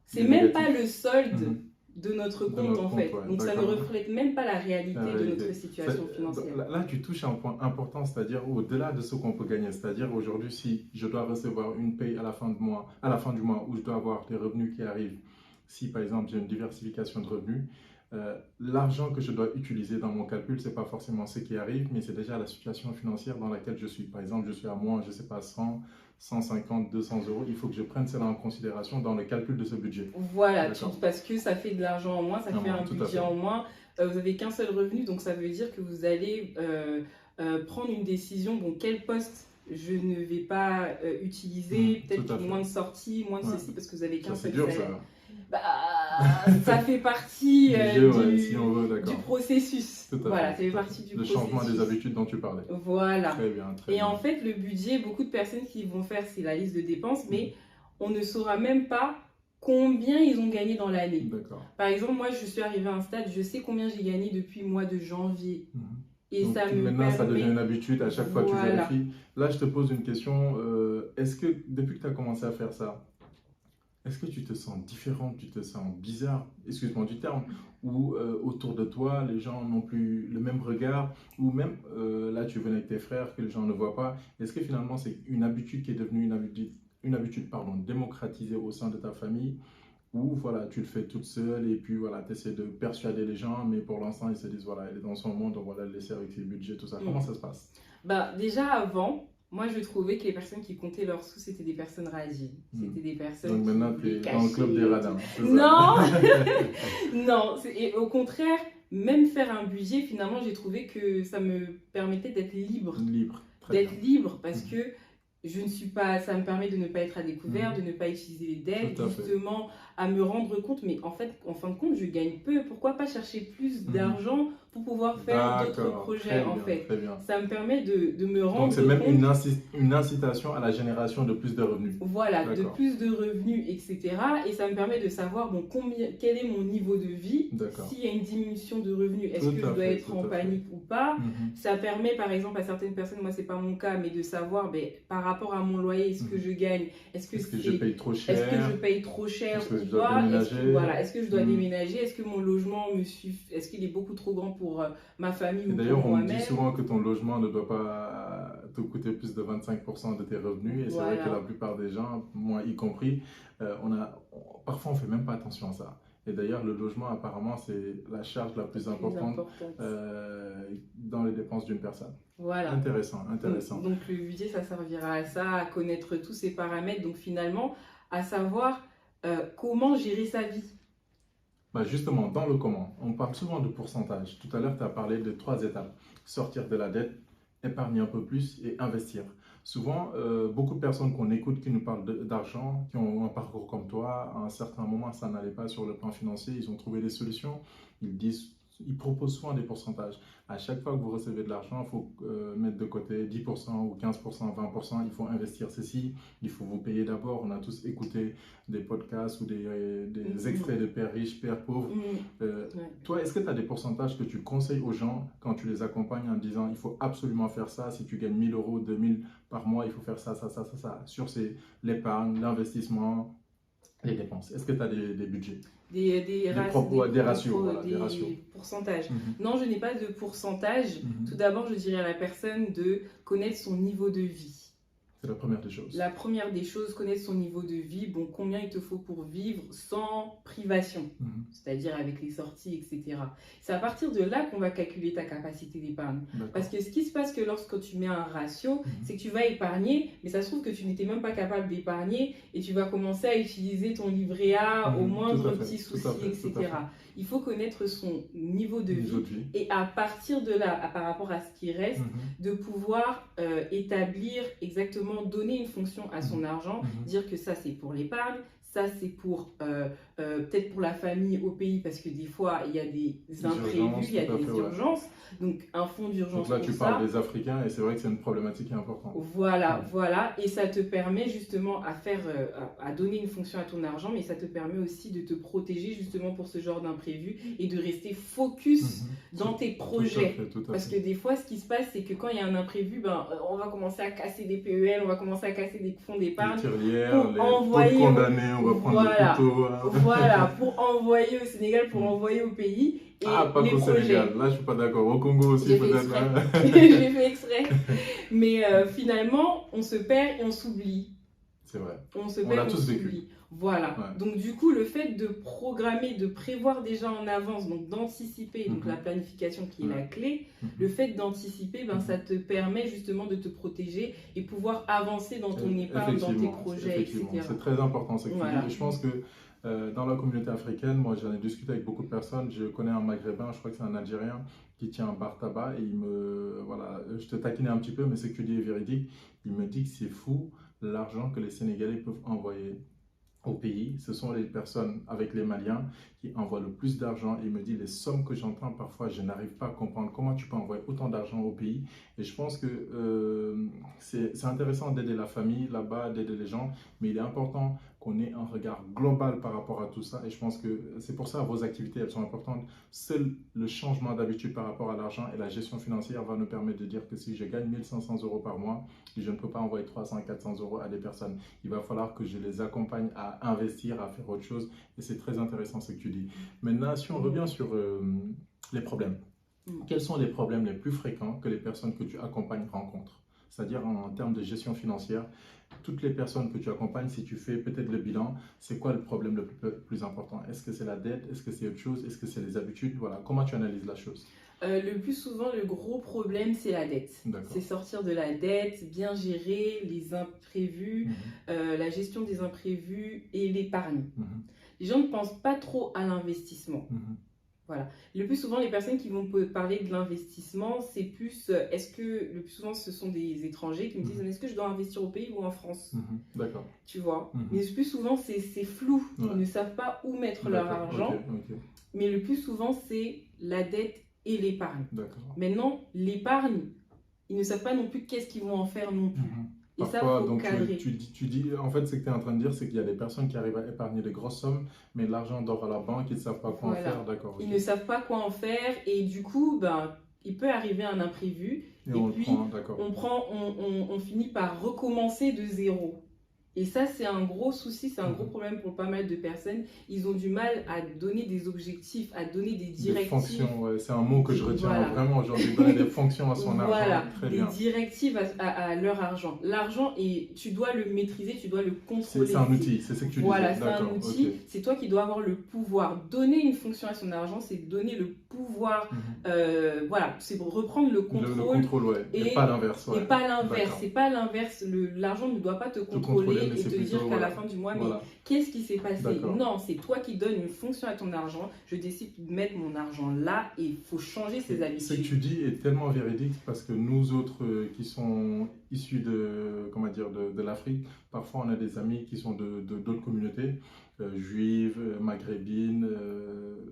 Speaker 4: c'est même pas le solde de notre compte en fait. Donc ça ne reflète même pas la réalité de notre situation financière.
Speaker 1: Là, tu touches à un point important, c'est-à-dire au-delà de ce qu'on peut gagner. C'est-à-dire aujourd'hui, si je dois recevoir une paye à la fin du mois, où je dois avoir des revenus qui arrivent, si par exemple j'ai une diversification de revenus, l'argent que je dois utiliser dans mon calcul, c'est pas forcément ce qui arrive, mais c'est déjà la situation financière dans laquelle je suis. Par exemple, je suis à moins, je sais pas, 100, 150, 200 euros. Il faut que je prenne cela en considération dans le calcul de ce budget.
Speaker 4: Voilà, parce que ça fait de l'argent en moins, ça fait un budget en moins. Vous n'avez qu'un seul revenu, donc ça veut dire que vous allez prendre une décision. Bon, quel poste je ne vais pas utiliser, peut-être moins de sorties, moins de ceci, parce que vous avez qu'un seul salaire. C'est dur ça. Ça fait partie du processus. Voilà, ça fait partie du processus.
Speaker 1: Le changement des habitudes dont tu parlais.
Speaker 4: Voilà.
Speaker 1: Très bien.
Speaker 4: Et en fait, le budget, beaucoup de personnes qui vont faire, c'est la liste de dépenses, mais on ne saura même pas combien ils ont gagné dans l'année. Par exemple, moi, je suis arrivée à un stade, je sais combien j'ai gagné depuis le mois de janvier. Et
Speaker 1: donc,
Speaker 4: ça
Speaker 1: maintenant, ça devient une habitude, à chaque fois tu vérifies. Là, je te pose une question. Est-ce que, depuis que tu as commencé à faire ça, est-ce que tu te sens différente, tu te sens bizarre, excuse-moi du terme, ou autour de toi, les gens n'ont plus le même regard, ou même là, tu venais avec tes frères, que les gens ne voient pas. Est-ce que finalement, c'est une habitude qui est devenue une habitude démocratisée au sein de ta famille, ou voilà, tu le fais toute seule et puis voilà, tu essaies de persuader les gens, mais pour l'instant, ils se disent, voilà, elle est dans son monde, on va la laisser avec ses budgets, tout ça. Comment ça se passe?
Speaker 4: Déjà avant, moi, je trouvais que les personnes qui comptaient leurs sous, c'était des personnes radies. C'était des personnes.
Speaker 1: Donc maintenant, tu es dans le club des radins.
Speaker 4: Non. Non. Et au contraire, même faire un budget, finalement, j'ai trouvé que ça me permettait d'être libre. D'être libre parce que je ne suis pas, ça me permet de ne pas être à découvert, de ne pas utiliser les dettes, justement, à me rendre compte, mais en fait, en fin de compte, je gagne peu. Pourquoi pas chercher plus d'argent pour pouvoir faire d'autres projets, en fait. Ça me permet de me rendre compte.
Speaker 1: Donc, c'est même une incitation à la génération de plus de revenus.
Speaker 4: Voilà, de plus de revenus, etc. Et ça me permet de savoir, bon, quel est mon niveau de vie. S'il y a une diminution de revenus, est-ce que je dois être en panique ou pas? Ça permet, par exemple, à certaines personnes, moi, c'est pas mon cas, mais de savoir, par rapport à mon loyer, est-ce que je gagne? Est-ce que
Speaker 1: je paye trop cher?
Speaker 4: Est-ce que je paye trop cher?
Speaker 1: Est-ce que je dois déménager?
Speaker 4: Est-ce que je dois déménager? Est-ce que mon logement est-ce qu'il est beaucoup trop grand pour ma famille ou pour moi-même?
Speaker 1: D'ailleurs, on dit souvent que ton logement ne doit pas te coûter plus de 25% de tes revenus. Et c'est vrai que la plupart des gens, moi y compris, parfois on ne fait même pas attention à ça. Et d'ailleurs, le logement, apparemment, c'est la charge la plus importante dans les dépenses d'une personne.
Speaker 4: Voilà.
Speaker 1: Intéressant.
Speaker 4: Donc le budget, ça servira à ça, à connaître tous ces paramètres. Donc finalement, à savoir comment gérer sa vie.
Speaker 1: Bah justement, dans le comment, on parle souvent de pourcentage. Tout à l'heure, tu as parlé de 3 étapes. Sortir de la dette, épargner un peu plus et investir. Souvent, beaucoup de personnes qu'on écoute qui nous parlent d'argent, qui ont un parcours comme toi, à un certain moment, ça n'allait pas sur le plan financier, ils ont trouvé des solutions. Ils proposent souvent des pourcentages. À chaque fois que vous recevez de l'argent, il faut mettre de côté 10% ou 15%, 20%. Il faut investir ceci. Il faut vous payer d'abord. On a tous écouté des podcasts ou des extraits de Père riche, Père pauvre. Toi, est-ce que tu as des pourcentages que tu conseilles aux gens quand tu les accompagnes en disant il faut absolument faire ça. Si tu gagnes 1000 euros, 2000 par mois, il faut faire ça, ça, ça, ça, ça. Sur l'épargne, l'investissement, les dépenses. Est-ce que tu as des budgets?
Speaker 4: Des
Speaker 1: ratios.
Speaker 4: Pourcentages. Non, je n'ai pas de pourcentage. Tout d'abord, je dirais à la personne de connaître son niveau de vie.
Speaker 1: C'est la première des choses.
Speaker 4: La première des choses, connaître son niveau de vie. Bon, combien il te faut pour vivre sans privation, c'est-à-dire avec les sorties, etc. C'est à partir de là qu'on va calculer ta capacité d'épargne. Parce que ce qui se passe que lorsque tu mets un ratio, c'est que tu vas épargner, mais ça se trouve que tu n'étais même pas capable d'épargner et tu vas commencer à utiliser ton livret A au moindre petit souci, etc. Il faut connaître son niveau de vie et à partir de là, par rapport à ce qui reste, de pouvoir établir exactement, donner une fonction à son argent, dire que ça c'est pour l'épargne, ça c'est pour peut-être pour la famille au pays parce que des fois il y a des imprévus, il y a des urgences, donc un fonds d'urgence.
Speaker 1: Donc là tu parles des Africains et c'est vrai que c'est une problématique qui est importante.
Speaker 4: Voilà, et ça te permet justement à donner une fonction à ton argent, mais ça te permet aussi de te protéger justement pour ce genre d'imprévu et de rester focus dans tes projets.
Speaker 1: Tout à fait.
Speaker 4: Parce que des fois ce qui se passe c'est que quand il y a un imprévu, on va commencer à casser des PEL, on va commencer à casser des fonds d'épargne,
Speaker 1: les tirelières, les pots condamnés, on va prendre le couteau.
Speaker 4: Voilà, pour envoyer au Sénégal, pour envoyer au pays. Et
Speaker 1: pas
Speaker 4: les
Speaker 1: qu'au Sénégal, là je suis pas d'accord. Au Congo aussi peut-être.
Speaker 4: J'ai fait exprès. Mais finalement, on se perd et on s'oublie.
Speaker 1: C'est vrai.
Speaker 4: On se perd et on s'oublie. Voilà. Ouais. Donc du coup, le fait de programmer, de prévoir déjà en avance, donc d'anticiper, donc la planification qui est la clé, le fait d'anticiper, ça te permet justement de te protéger et pouvoir avancer dans ton épargne, dans tes projets, etc.
Speaker 1: C'est très important ce que tu dis. Et je pense que dans la communauté africaine, moi j'en ai discuté avec beaucoup de personnes. Je connais un Maghrébin, je crois que c'est un Algérien, qui tient un bar tabac et je te taquinais un petit peu, mais ce que tu dis est véridique. Il me dit que c'est fou l'argent que les Sénégalais peuvent envoyer au pays. Ce sont les personnes avec les Maliens qui envoient le plus d'argent. Il me dit les sommes que j'entends parfois, je n'arrive pas à comprendre comment tu peux envoyer autant d'argent au pays. Et je pense que c'est intéressant d'aider la famille là-bas, d'aider les gens, mais il est important qu'on ait un regard global par rapport à tout ça. Et je pense que c'est pour ça que vos activités, elles sont importantes. Seul le changement d'habitude par rapport à l'argent et la gestion financière va nous permettre de dire que si je gagne 1500 € par mois, je ne peux pas envoyer 300, 400 € à des personnes. Il va falloir que je les accompagne à investir, à faire autre chose. Et c'est très intéressant ce que tu dis. Maintenant, si on revient sur les problèmes, quels sont les problèmes les plus fréquents que les personnes que tu accompagnes rencontrent? C'est-à-dire en termes de gestion financière, toutes les personnes que tu accompagnes, si tu fais peut-être le bilan, c'est quoi le problème le plus important? Est-ce que c'est la dette? Est-ce que c'est autre chose? Est-ce que c'est les habitudes? Voilà, comment tu analyses la chose?
Speaker 4: Le plus souvent, le gros problème, c'est la dette. C'est sortir de la dette, bien gérer les imprévus, la gestion des imprévus et l'épargne. Les gens ne pensent pas trop à l'investissement. Voilà. Le plus souvent, les personnes qui vont parler de l'investissement, c'est plus, le plus souvent, ce sont des étrangers qui me disent, est-ce que je dois investir au pays ou en France?
Speaker 1: D'accord.
Speaker 4: Tu vois. Mais le plus souvent, c'est flou. Ils ne savent pas où mettre leur argent. Mais le plus souvent, c'est la dette et l'épargne. Maintenant, l'épargne, ils ne savent pas non plus qu'est-ce qu'ils vont en faire non plus. Et
Speaker 1: parfois,
Speaker 4: ça, faut cadrer.
Speaker 1: Tu dis, en fait, ce que tu es en train de dire, c'est qu'il y a des personnes qui arrivent à épargner de grosses sommes, mais l'argent dort à la banque, ils ne savent pas quoi en faire. D'accord.
Speaker 4: Ils ne savent pas quoi en faire et du coup, il peut arriver un imprévu et puis on finit par recommencer de zéro. Et ça, c'est un gros souci, c'est un gros problème pour pas mal de personnes. Ils ont du mal à donner des objectifs, à donner des directives. Des
Speaker 1: fonctions, ouais, c'est un mot que je retiens vraiment aujourd'hui. Donner des fonctions à son argent. Très bien.
Speaker 4: Des directives à leur argent. L'argent, tu dois le maîtriser, tu dois le contrôler.
Speaker 1: C'est un outil, c'est ce que tu dis.
Speaker 4: Voilà, c'est un outil. C'est toi qui dois avoir le pouvoir. Donner une fonction à son argent, c'est donner le pouvoir. Voilà, c'est reprendre le contrôle.
Speaker 1: Le contrôle, ouais. Et pas l'inverse.
Speaker 4: Et pas l'inverse. C'est pas l'inverse. L'argent ne doit pas te contrôler.
Speaker 1: mais
Speaker 4: et
Speaker 1: c'est
Speaker 4: te
Speaker 1: plutôt,
Speaker 4: dire qu'à la fin du mois, mais qu'est-ce qui s'est passé?
Speaker 1: D'accord.
Speaker 4: Non, c'est toi qui donnes une fonction à ton argent. Je décide de mettre mon argent là et il faut changer ses habitudes.
Speaker 1: Ce que tu dis est tellement véridique parce que nous autres qui sont issus comment dire, de l'Afrique, parfois on a des amis qui sont d'autres communautés, juives, maghrébines,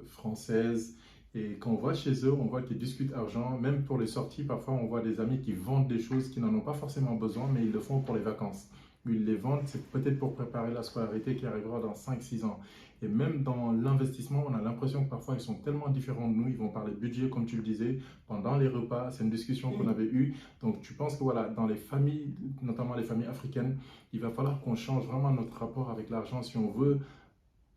Speaker 1: françaises. Et quand on va chez eux, on voit qu'ils discutent argent. Même pour les sorties, parfois on voit des amis qui vendent des choses qui n'en ont pas forcément besoin, mais ils le font pour les vacances. Ils les vendent, c'est peut-être pour préparer la scolarité qui arrivera dans 5-6 ans. Et même dans l'investissement, on a l'impression que parfois ils sont tellement différents de nous. Ils vont parler budget, comme tu le disais, pendant les repas. C'est une discussion qu'on avait eue. Donc tu penses que voilà, dans les familles, notamment les familles africaines, il va falloir qu'on change vraiment notre rapport avec l'argent si on veut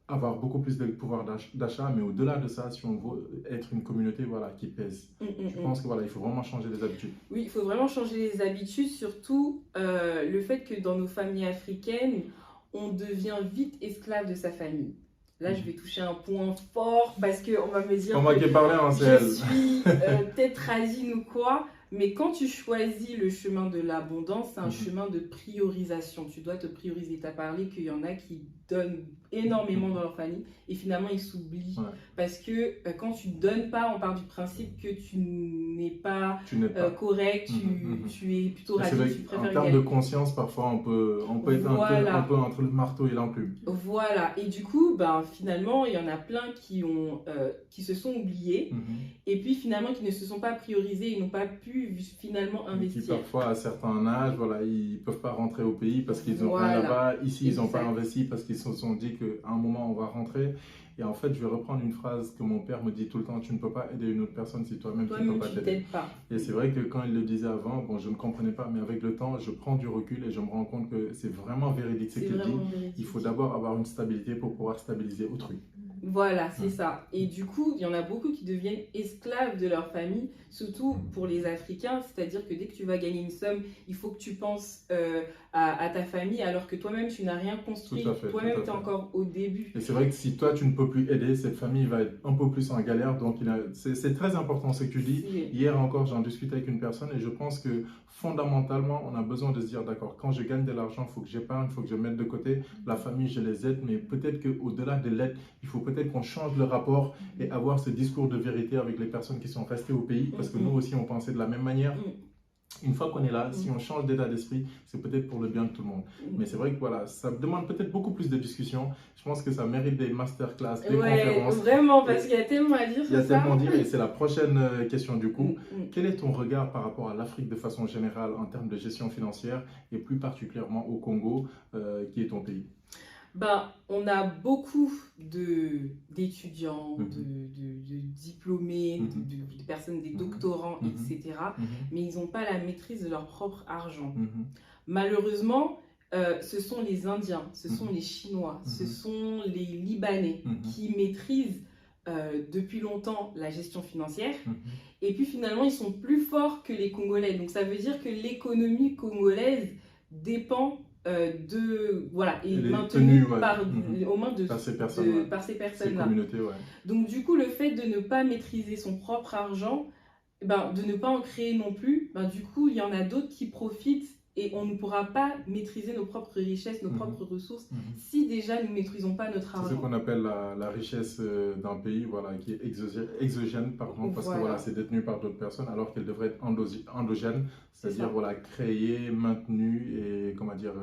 Speaker 1: avoir beaucoup plus de pouvoir d'achat, mais au-delà de ça, si on veut être une communauté voilà, qui pèse. Je pense que voilà, il faut vraiment changer les habitudes.
Speaker 4: Oui, il faut vraiment changer les habitudes, surtout le fait que dans nos familles africaines, on devient vite esclave de sa famille. Là, je vais toucher un point fort parce qu'on va me dire que je suis peut-être radine ou quoi. Mais quand tu choisis le chemin de l'abondance, c'est un chemin de priorisation. Tu dois te prioriser. Tu as parlé qu'il y en a qui donnent énormément dans leur famille et finalement ils s'oublient. Parce que quand tu ne donnes pas, on part du principe que tu n'es pas, correct, tu es plutôt radin, tu préfères
Speaker 1: en termes de conscience, parfois on peut être un peu entre le marteau et l'enclume.
Speaker 4: Voilà, et du coup, finalement, il y en a plein qui se sont oubliés et puis finalement qui ne se sont pas priorisés et n'ont pas pu finalement investir.
Speaker 1: Qui parfois à certains âges, voilà, ils ne peuvent pas rentrer au pays parce qu'ils n'ont rien là-bas. Ici, ils n'ont pas investi parce qu'ils se sont dit qu'à un moment, on va rentrer. Et en fait, je vais reprendre une phrase que mon père me dit tout le temps, tu ne peux pas aider une autre personne si toi-même tu ne peux pas t'aider. Et c'est vrai que quand il le disait avant, bon, je ne comprenais pas, mais avec le temps, je prends du recul et je me rends compte que c'est vraiment véridique ce qu'il dit. Il faut d'abord avoir une stabilité pour pouvoir stabiliser autrui.
Speaker 4: Voilà, c'est ça. Et du coup, il y en a beaucoup qui deviennent esclaves de leur famille, surtout pour les Africains. C'est-à-dire que dès que tu vas gagner une somme, il faut que tu penses à ta famille, alors que toi-même, tu n'as rien construit. Toi-même, tu es encore au début.
Speaker 1: Et c'est vrai que si toi, tu ne peux plus aider, cette famille va être un peu plus en galère. Donc, c'est très important ce que tu dis. Hier encore, j'en discutais avec une personne et je pense que fondamentalement, on a besoin de se dire, d'accord, quand je gagne de l'argent, il faut que j'épargne, il faut que je mette de côté. La famille, je les aide, mais peut-être qu'au-delà de l'aide, il faut peut-être qu'on change le rapport et avoir ce discours de vérité avec les personnes qui sont restées au pays, parce que nous aussi, on pensait de la même manière. Une fois qu'on est là, si on change d'état d'esprit, c'est peut-être pour le bien de tout le monde. Mais c'est vrai que voilà, ça demande peut-être beaucoup plus de discussions. Je pense que ça mérite des masterclass, des conférences.
Speaker 4: Vraiment, parce qu'il y a tellement à dire.
Speaker 1: Il y a tellement à dire et c'est la prochaine question du coup. Quel est ton regard par rapport à l'Afrique de façon générale en termes de gestion financière et plus particulièrement au Congo, qui est ton pays?
Speaker 4: On a beaucoup d'étudiants, de diplômés, de personnes, des doctorants, etc. Mais ils n'ont pas la maîtrise de leur propre argent. Malheureusement, ce sont les Indiens, ce sont les Chinois, ce sont les Libanais qui maîtrisent depuis longtemps la gestion financière. Et puis finalement, ils sont plus forts que les Congolais. Donc ça veut dire que l'économie congolaise dépend est maintenue aux mains de par ces personnes-là. Donc du coup, le fait de ne pas maîtriser son propre argent, de ne pas en créer non plus, du coup, il y en a d'autres qui profitent et on ne pourra pas maîtriser nos propres richesses, nos propres ressources, si déjà nous ne maîtrisons pas notre argent.
Speaker 1: C'est ce qu'on appelle la richesse d'un pays, voilà, qui est exogène, pardon, parce que voilà, c'est détenu par d'autres personnes, alors qu'elle devrait être endogène, c'est-à-dire voilà, créée, maintenue et comment dire,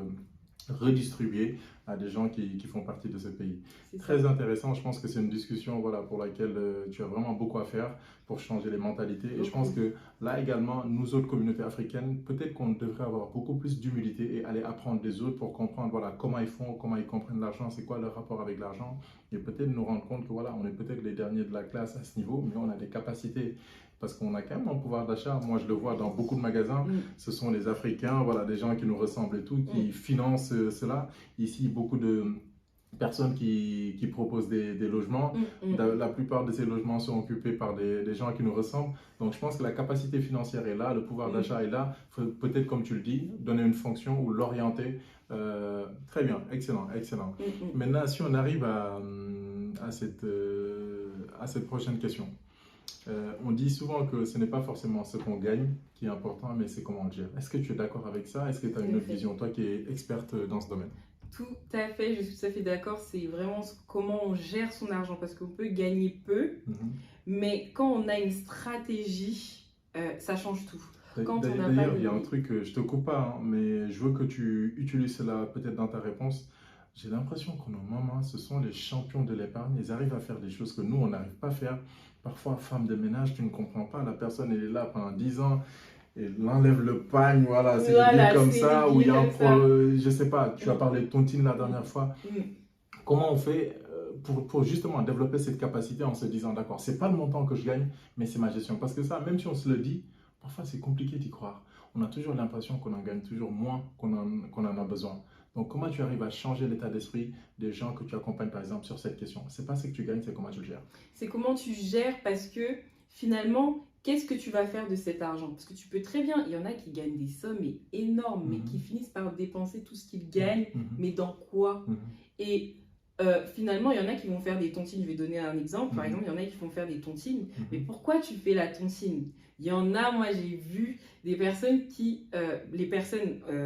Speaker 1: redistribuée à des gens qui font partie de ce pays. Très intéressant, je pense que c'est une discussion voilà, pour laquelle tu as vraiment beaucoup à faire pour changer les mentalités. Et je pense que là également, nous autres communautés africaines, peut-être qu'on devrait avoir beaucoup plus d'humilité et aller apprendre des autres pour comprendre voilà, comment ils font, comment ils comprennent l'argent, c'est quoi leur rapport avec l'argent. Et peut-être nous rendre compte que voilà, on est peut-être les derniers de la classe à ce niveau, mais on a des capacités. Parce qu'on a quand même un pouvoir d'achat. Moi, je le vois dans beaucoup de magasins. Ce sont les Africains, voilà, des gens qui nous ressemblent et tout, qui financent cela. Ici, beaucoup de personnes qui proposent des logements. La plupart de ces logements sont occupés par des gens qui nous ressemblent. Donc, je pense que la capacité financière est là, le pouvoir d'achat est là. Peut-être, comme tu le dis, donner une fonction ou l'orienter. Très bien, excellent, excellent. Maintenant, si on arrive à cette prochaine question. On dit souvent que ce n'est pas forcément ce qu'on gagne qui est important, mais c'est comment on le gère. Est-ce que tu es d'accord avec ça? Est-ce que tu as une autre vision, toi qui es experte dans ce domaine?
Speaker 4: Tout à fait, je suis tout à fait d'accord. C'est vraiment comment on gère son argent parce qu'on peut gagner peu, mais quand on a une stratégie, ça change tout.
Speaker 1: D'ailleurs, il y a un truc, je te coupe pas, hein, mais je veux que tu utilises cela peut-être dans ta réponse. J'ai l'impression que nos mamans, ce sont les champions de l'épargne. Ils arrivent à faire des choses que nous, on n'arrive pas à faire. Parfois, femme de ménage, tu ne comprends pas. La personne, elle est là pendant 10 ans. Elle enlève le pagne, voilà, c'est voilà, comme ça. Ou il y a je sais pas, tu as parlé de tontine la dernière fois. Comment on fait pour justement développer cette capacité en se disant, d'accord, c'est pas le montant que je gagne, mais c'est ma gestion. Parce que ça, même si on se le dit, parfois c'est compliqué d'y croire. On a toujours l'impression qu'on en gagne toujours moins qu'on en a besoin. Donc, comment tu arrives à changer l'état d'esprit des gens que tu accompagnes, par exemple, sur cette question? C'est pas ce que tu gagnes, c'est comment tu le gères.
Speaker 4: C'est comment tu gères parce que finalement, qu'est-ce que tu vas faire de cet argent? Parce que tu peux très bien, il y en a qui gagnent des sommes énormes, mais qui finissent par dépenser tout ce qu'ils gagnent, mais dans quoi? Et finalement, il y en a qui vont faire des tontines. Je vais donner un exemple. Par exemple, il y en a qui vont faire des tontines. Mais pourquoi tu fais la tontine? Il y en a, moi j'ai vu des personnes qui,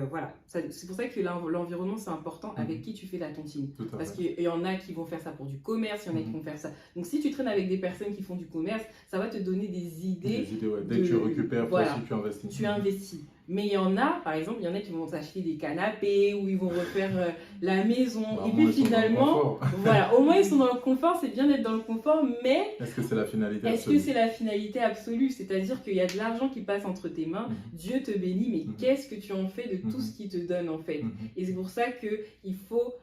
Speaker 4: voilà, c'est pour ça que l'environnement c'est important avec qui tu fais la tontine. Parce qu'il y en a qui vont faire ça pour du commerce, il y en a qui vont faire ça. Donc si tu traînes avec des personnes qui font du commerce, ça va te donner des idées.
Speaker 1: Ouais. Dès que tu récupères, voilà, tu investis.
Speaker 4: Tu investis. Mais il y en a, par exemple, il y en a qui vont s'acheter des canapés ou ils vont refaire la maison.
Speaker 1: Bah,
Speaker 4: et puis finalement, voilà, au moins ils sont dans le confort, c'est bien d'être dans le confort, mais
Speaker 1: est-ce que c'est la finalité
Speaker 4: absolue? Est-ce que c'est la finalité absolue? C'est-à-dire qu'il y a de l'argent qui passe entre tes mains, Dieu te bénit, mais qu'est-ce que tu en fais de tout ce qu'il te donne en fait? Et c'est pour ça qu'il faut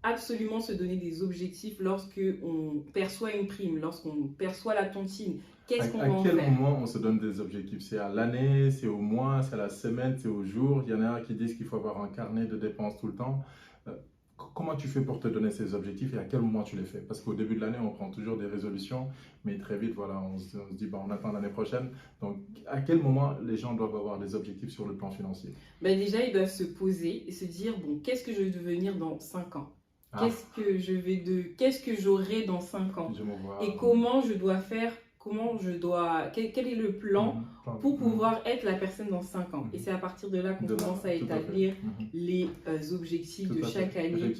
Speaker 4: absolument se donner des objectifs lorsque on perçoit une prime, lorsqu'on perçoit la tontine. Qu'est-ce qu'on va en faire?
Speaker 1: À quel moment on se donne des objectifs? C'est à l'année, c'est au mois, c'est à la semaine, c'est au jour? Il y en a qui disent qu'il faut avoir un carnet de dépenses tout le temps. Comment tu fais pour te donner ces objectifs et à quel moment tu les fais? Parce qu'au début de l'année, on prend toujours des résolutions, mais très vite, voilà, on se dit, bah, on attend l'année prochaine. Donc, à quel moment les gens doivent avoir des objectifs sur le plan financier?
Speaker 4: Ben déjà, ils doivent se poser et se dire, bon, qu'est-ce que je vais devenir dans 5 ans? Qu'est-ce que j'aurai dans 5 ans? Et comment je dois faire? Quel est le plan pour pouvoir être la personne dans 5 ans? Et c'est à partir de là qu'on commence à établir les objectifs de chaque année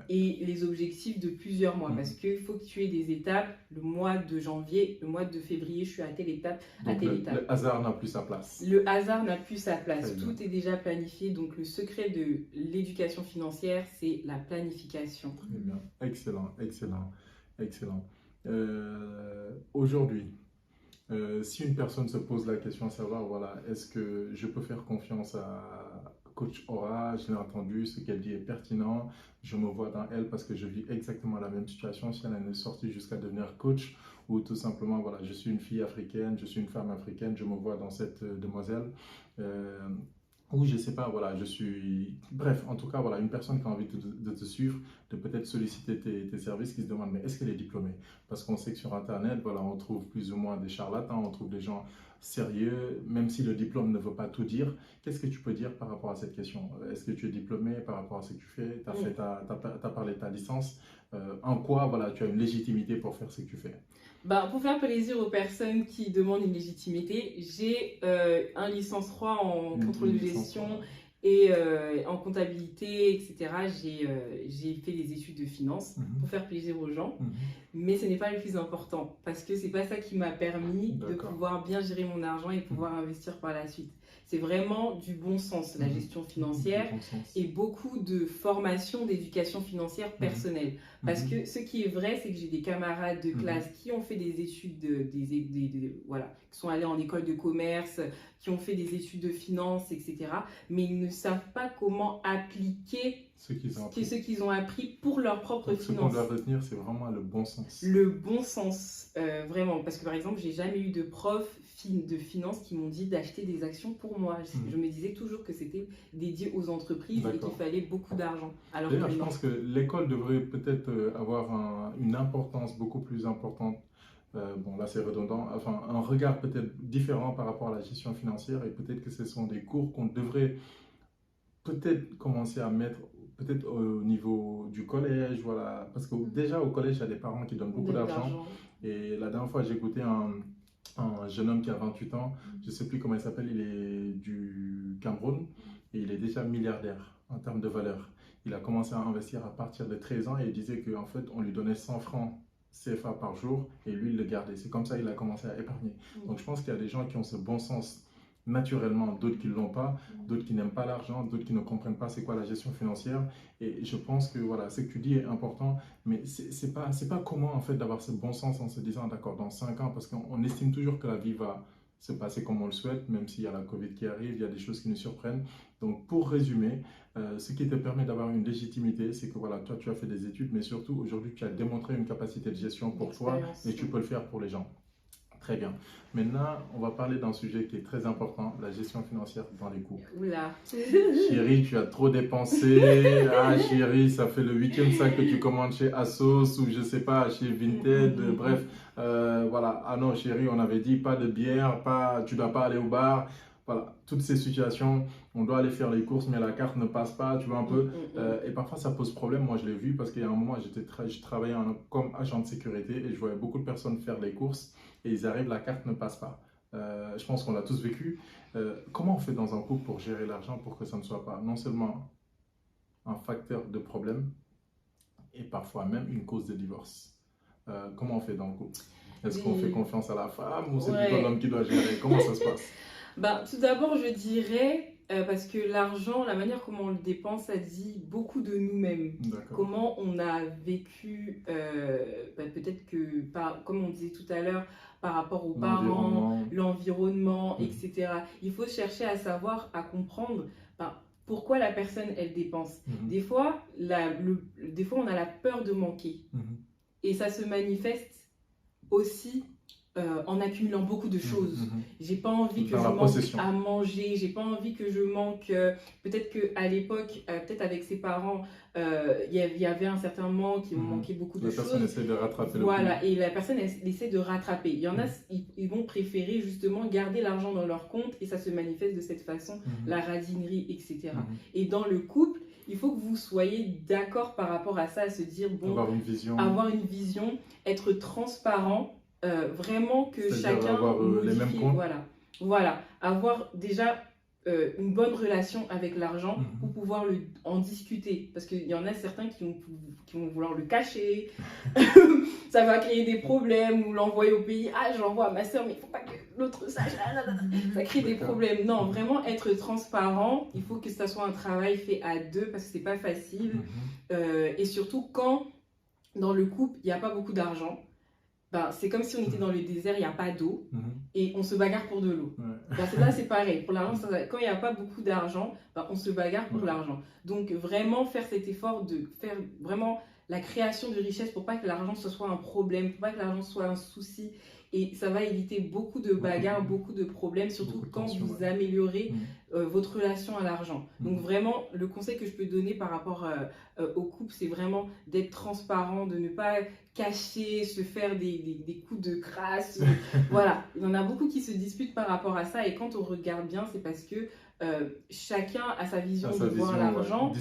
Speaker 4: et les objectifs de plusieurs mois. Parce qu'il faut que tu aies des étapes. Le mois de janvier, le mois de février, je suis à telle étape,
Speaker 1: donc le hasard n'a plus sa place.
Speaker 4: Le hasard n'a plus sa place. Tout est déjà planifié. Donc le secret de l'éducation financière, c'est la planification.
Speaker 1: Très bien. Excellent. Aujourd'hui, si une personne se pose la question à savoir, voilà, est-ce que je peux faire confiance à Coach Aura? Je l'ai entendu, ce qu'elle dit est pertinent, je me vois dans elle parce que je vis exactement la même situation. Si elle est sortie jusqu'à devenir coach, ou tout simplement, voilà, je suis une fille africaine, je suis une femme africaine, je me vois dans cette demoiselle. Ou je sais pas, voilà, bref, en tout cas, voilà, une personne qui a envie de te suivre, de peut-être solliciter tes services, qui se demande, mais est-ce qu'elle est diplômée? Parce qu'on sait que sur Internet, voilà, on trouve plus ou moins des charlatans, on trouve des gens sérieux, même si le diplôme ne veut pas tout dire. Qu'est-ce que tu peux dire par rapport à cette question? Est-ce que tu es diplômé par rapport à ce que tu fais? T'as parlé de ta licence. En quoi, voilà, tu as une légitimité pour faire ce que tu fais?
Speaker 4: Pour faire plaisir aux personnes qui demandent une légitimité, j'ai un licence 3 en contrôle de gestion et en comptabilité, etc. J'ai fait des études de finance pour faire plaisir aux gens, mais ce n'est pas le plus important parce que c'est pas ça qui m'a permis de pouvoir bien gérer mon argent et pouvoir investir par la suite. C'est vraiment du bon sens, la gestion financière et beaucoup de formation d'éducation financière personnelle. Parce que ce qui est vrai, c'est que j'ai des camarades de classe qui ont fait des études, voilà, qui sont allés en école de commerce, qui ont fait des études de finance, etc. Mais ils ne savent pas comment appliquer ce qu'ils ont appris pour leur propre finance.
Speaker 1: Ce qu'on doit retenir, c'est vraiment le bon sens.
Speaker 4: Le bon sens, vraiment. Parce que par exemple, j'ai jamais eu de prof de finance qui m'ont dit d'acheter des actions pour moi. Je me disais toujours que c'était dédié aux entreprises et qu'il fallait beaucoup d'argent.
Speaker 1: D'ailleurs, je pense que l'école devrait peut-être avoir une importance beaucoup plus importante. Bon, là c'est redondant, enfin un regard peut-être différent par rapport à la gestion financière, et peut-être que ce sont des cours qu'on devrait peut-être commencer à mettre peut-être au niveau du collège, voilà, parce que déjà au collège il y a des parents qui donnent beaucoup d'argent, et la dernière fois j'ai écouté un jeune homme qui a 28 ans, je ne sais plus comment il s'appelle, il est du Cameroun et il est déjà milliardaire en termes de valeur. Il a commencé à investir à partir de 13 ans et il disait qu'en fait, on lui donnait 100 francs CFA par jour et lui, il le gardait. C'est comme ça qu'il a commencé à épargner. Donc, je pense qu'il y a des gens qui ont ce bon sens naturellement, d'autres qui ne l'ont pas, d'autres qui n'aiment pas l'argent, d'autres qui ne comprennent pas c'est quoi la gestion financière. Et je pense que voilà, ce que tu dis est important, mais c'est pas commun en fait d'avoir ce bon sens en se disant d'accord, dans 5 ans, parce qu'on estime toujours que la vie va se passer comme on le souhaite, même s'il y a la Covid qui arrive, il y a des choses qui nous surprennent. Donc pour résumer, ce qui te permet d'avoir une légitimité, c'est que voilà, toi tu as fait des études, mais surtout aujourd'hui tu as démontré une capacité de gestion pour toi et tu peux le faire pour les gens. Très bien. Maintenant, on va parler d'un sujet qui est très important, la gestion financière dans les couples.
Speaker 4: Oula.
Speaker 1: Chérie, tu as trop dépensé. Ah, chérie, ça fait le 8e sac que tu commandes chez Asos ou je sais pas, chez Vinted. Bref, voilà. Ah non, chérie, on avait dit pas de bière, tu dois pas aller au bar. Voilà, toutes ces situations, on doit aller faire les courses, mais la carte ne passe pas, tu vois un peu. Et parfois, ça pose problème. Moi, je l'ai vu parce qu'il y a un moment, je travaillais comme agent de sécurité et je voyais beaucoup de personnes faire les courses et ils arrivent, la carte ne passe pas. Je pense qu'on l'a tous vécu. Comment on fait dans un couple pour gérer l'argent pour que ça ne soit pas non seulement un facteur de problème et parfois même une cause de divorce? Comment on fait dans le couple? Est-ce qu'on fait confiance à la femme ou c'est plutôt l'homme qui doit gérer? Comment ça se passe?
Speaker 4: Tout d'abord, je dirais, parce que l'argent, la manière comment on le dépense, ça dit beaucoup de nous-mêmes. Comment on a vécu, peut-être que, comme on disait tout à l'heure, par rapport aux parents, l'environnement, etc. Il faut chercher à savoir, à comprendre pourquoi la personne, elle dépense. Des fois, on a la peur de manquer. Et ça se manifeste aussi en accumulant beaucoup de choses. J'ai pas envie que je manque à manger, j'ai pas envie que je manque. Peut-être qu'à l'époque, peut-être avec ses parents, il y avait un certain manque, il manquait beaucoup de choses.
Speaker 1: La personne essaie de rattraper
Speaker 4: Voilà, et la personne essaie de rattraper. Il y en a, ils vont préférer justement garder l'argent dans leur compte et ça se manifeste de cette façon, la radinerie, etc. Et dans le couple, il faut que vous soyez d'accord par rapport à ça, à se dire, bon, avoir une vision, être transparent. Vraiment que chacun
Speaker 1: avoir les mêmes comptes.
Speaker 4: Voilà, avoir déjà une bonne relation avec l'argent pour pouvoir en discuter, parce qu'il y en a certains qui vont vouloir le cacher. Ça va créer des problèmes, ou l'envoyer au pays, je l'envoie à ma soeur, mais il ne faut pas que l'autre sache. Ça crée des problèmes. Non, vraiment être transparent, il faut que ça soit un travail fait à deux, parce que c'est pas facile. Et surtout quand dans le couple il n'y a pas beaucoup d'argent, c'est comme si on était dans le désert, il n'y a pas d'eau, et on se bagarre pour de l'eau. Là, c'est pareil. Pour l'argent, quand il n'y a pas beaucoup d'argent, on se bagarre pour l'argent. Donc, vraiment faire cet effort de faire vraiment la création de richesse pour pas que l'argent ce soit un problème, pour pas que l'argent soit un souci. Et ça va éviter beaucoup de bagarres, beaucoup de problèmes, surtout quand vous améliorez votre relation à l'argent. Donc vraiment, le conseil que je peux donner par rapport au couple, c'est vraiment d'être transparent, de ne pas cacher, se faire des coups de crasse. Voilà, il y en a beaucoup qui se disputent par rapport à ça. Et quand on regarde bien, c'est parce que chacun a sa vision de voir l'argent,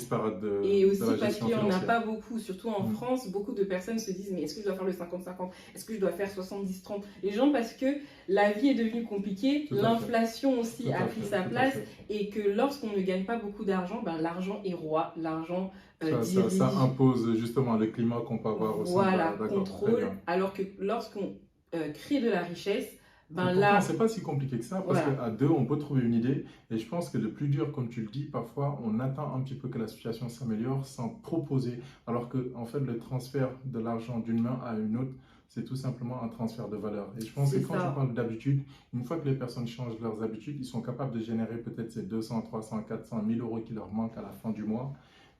Speaker 4: et aussi parce qu'il n'y en a pas beaucoup, surtout en France, beaucoup de personnes se disent mais est-ce que je dois faire le 50-50, est-ce que je dois faire 70-30? Les gens, parce que la vie est devenue compliquée, l'inflation aussi a pris sa place, et que lorsqu'on ne gagne pas beaucoup d'argent, l'argent est roi, l'argent dirige.
Speaker 1: Ça impose justement le climat qu'on peut avoir aussi.
Speaker 4: Voilà, contrôle, alors que lorsqu'on crée de la richesse,
Speaker 1: là, c'est pas si compliqué que ça, parce qu'à deux, on peut trouver une idée. Et je pense que le plus dur, comme tu le dis, parfois, on attend un petit peu que la situation s'améliore sans proposer. Alors que, en fait, le transfert de l'argent d'une main à une autre, c'est tout simplement un transfert de valeur. Et je pense que quand je parle d'habitude, une fois que les personnes changent leurs habitudes, ils sont capables de générer peut-être ces 200, 300, 400, 1000 euros qui leur manquent à la fin du mois.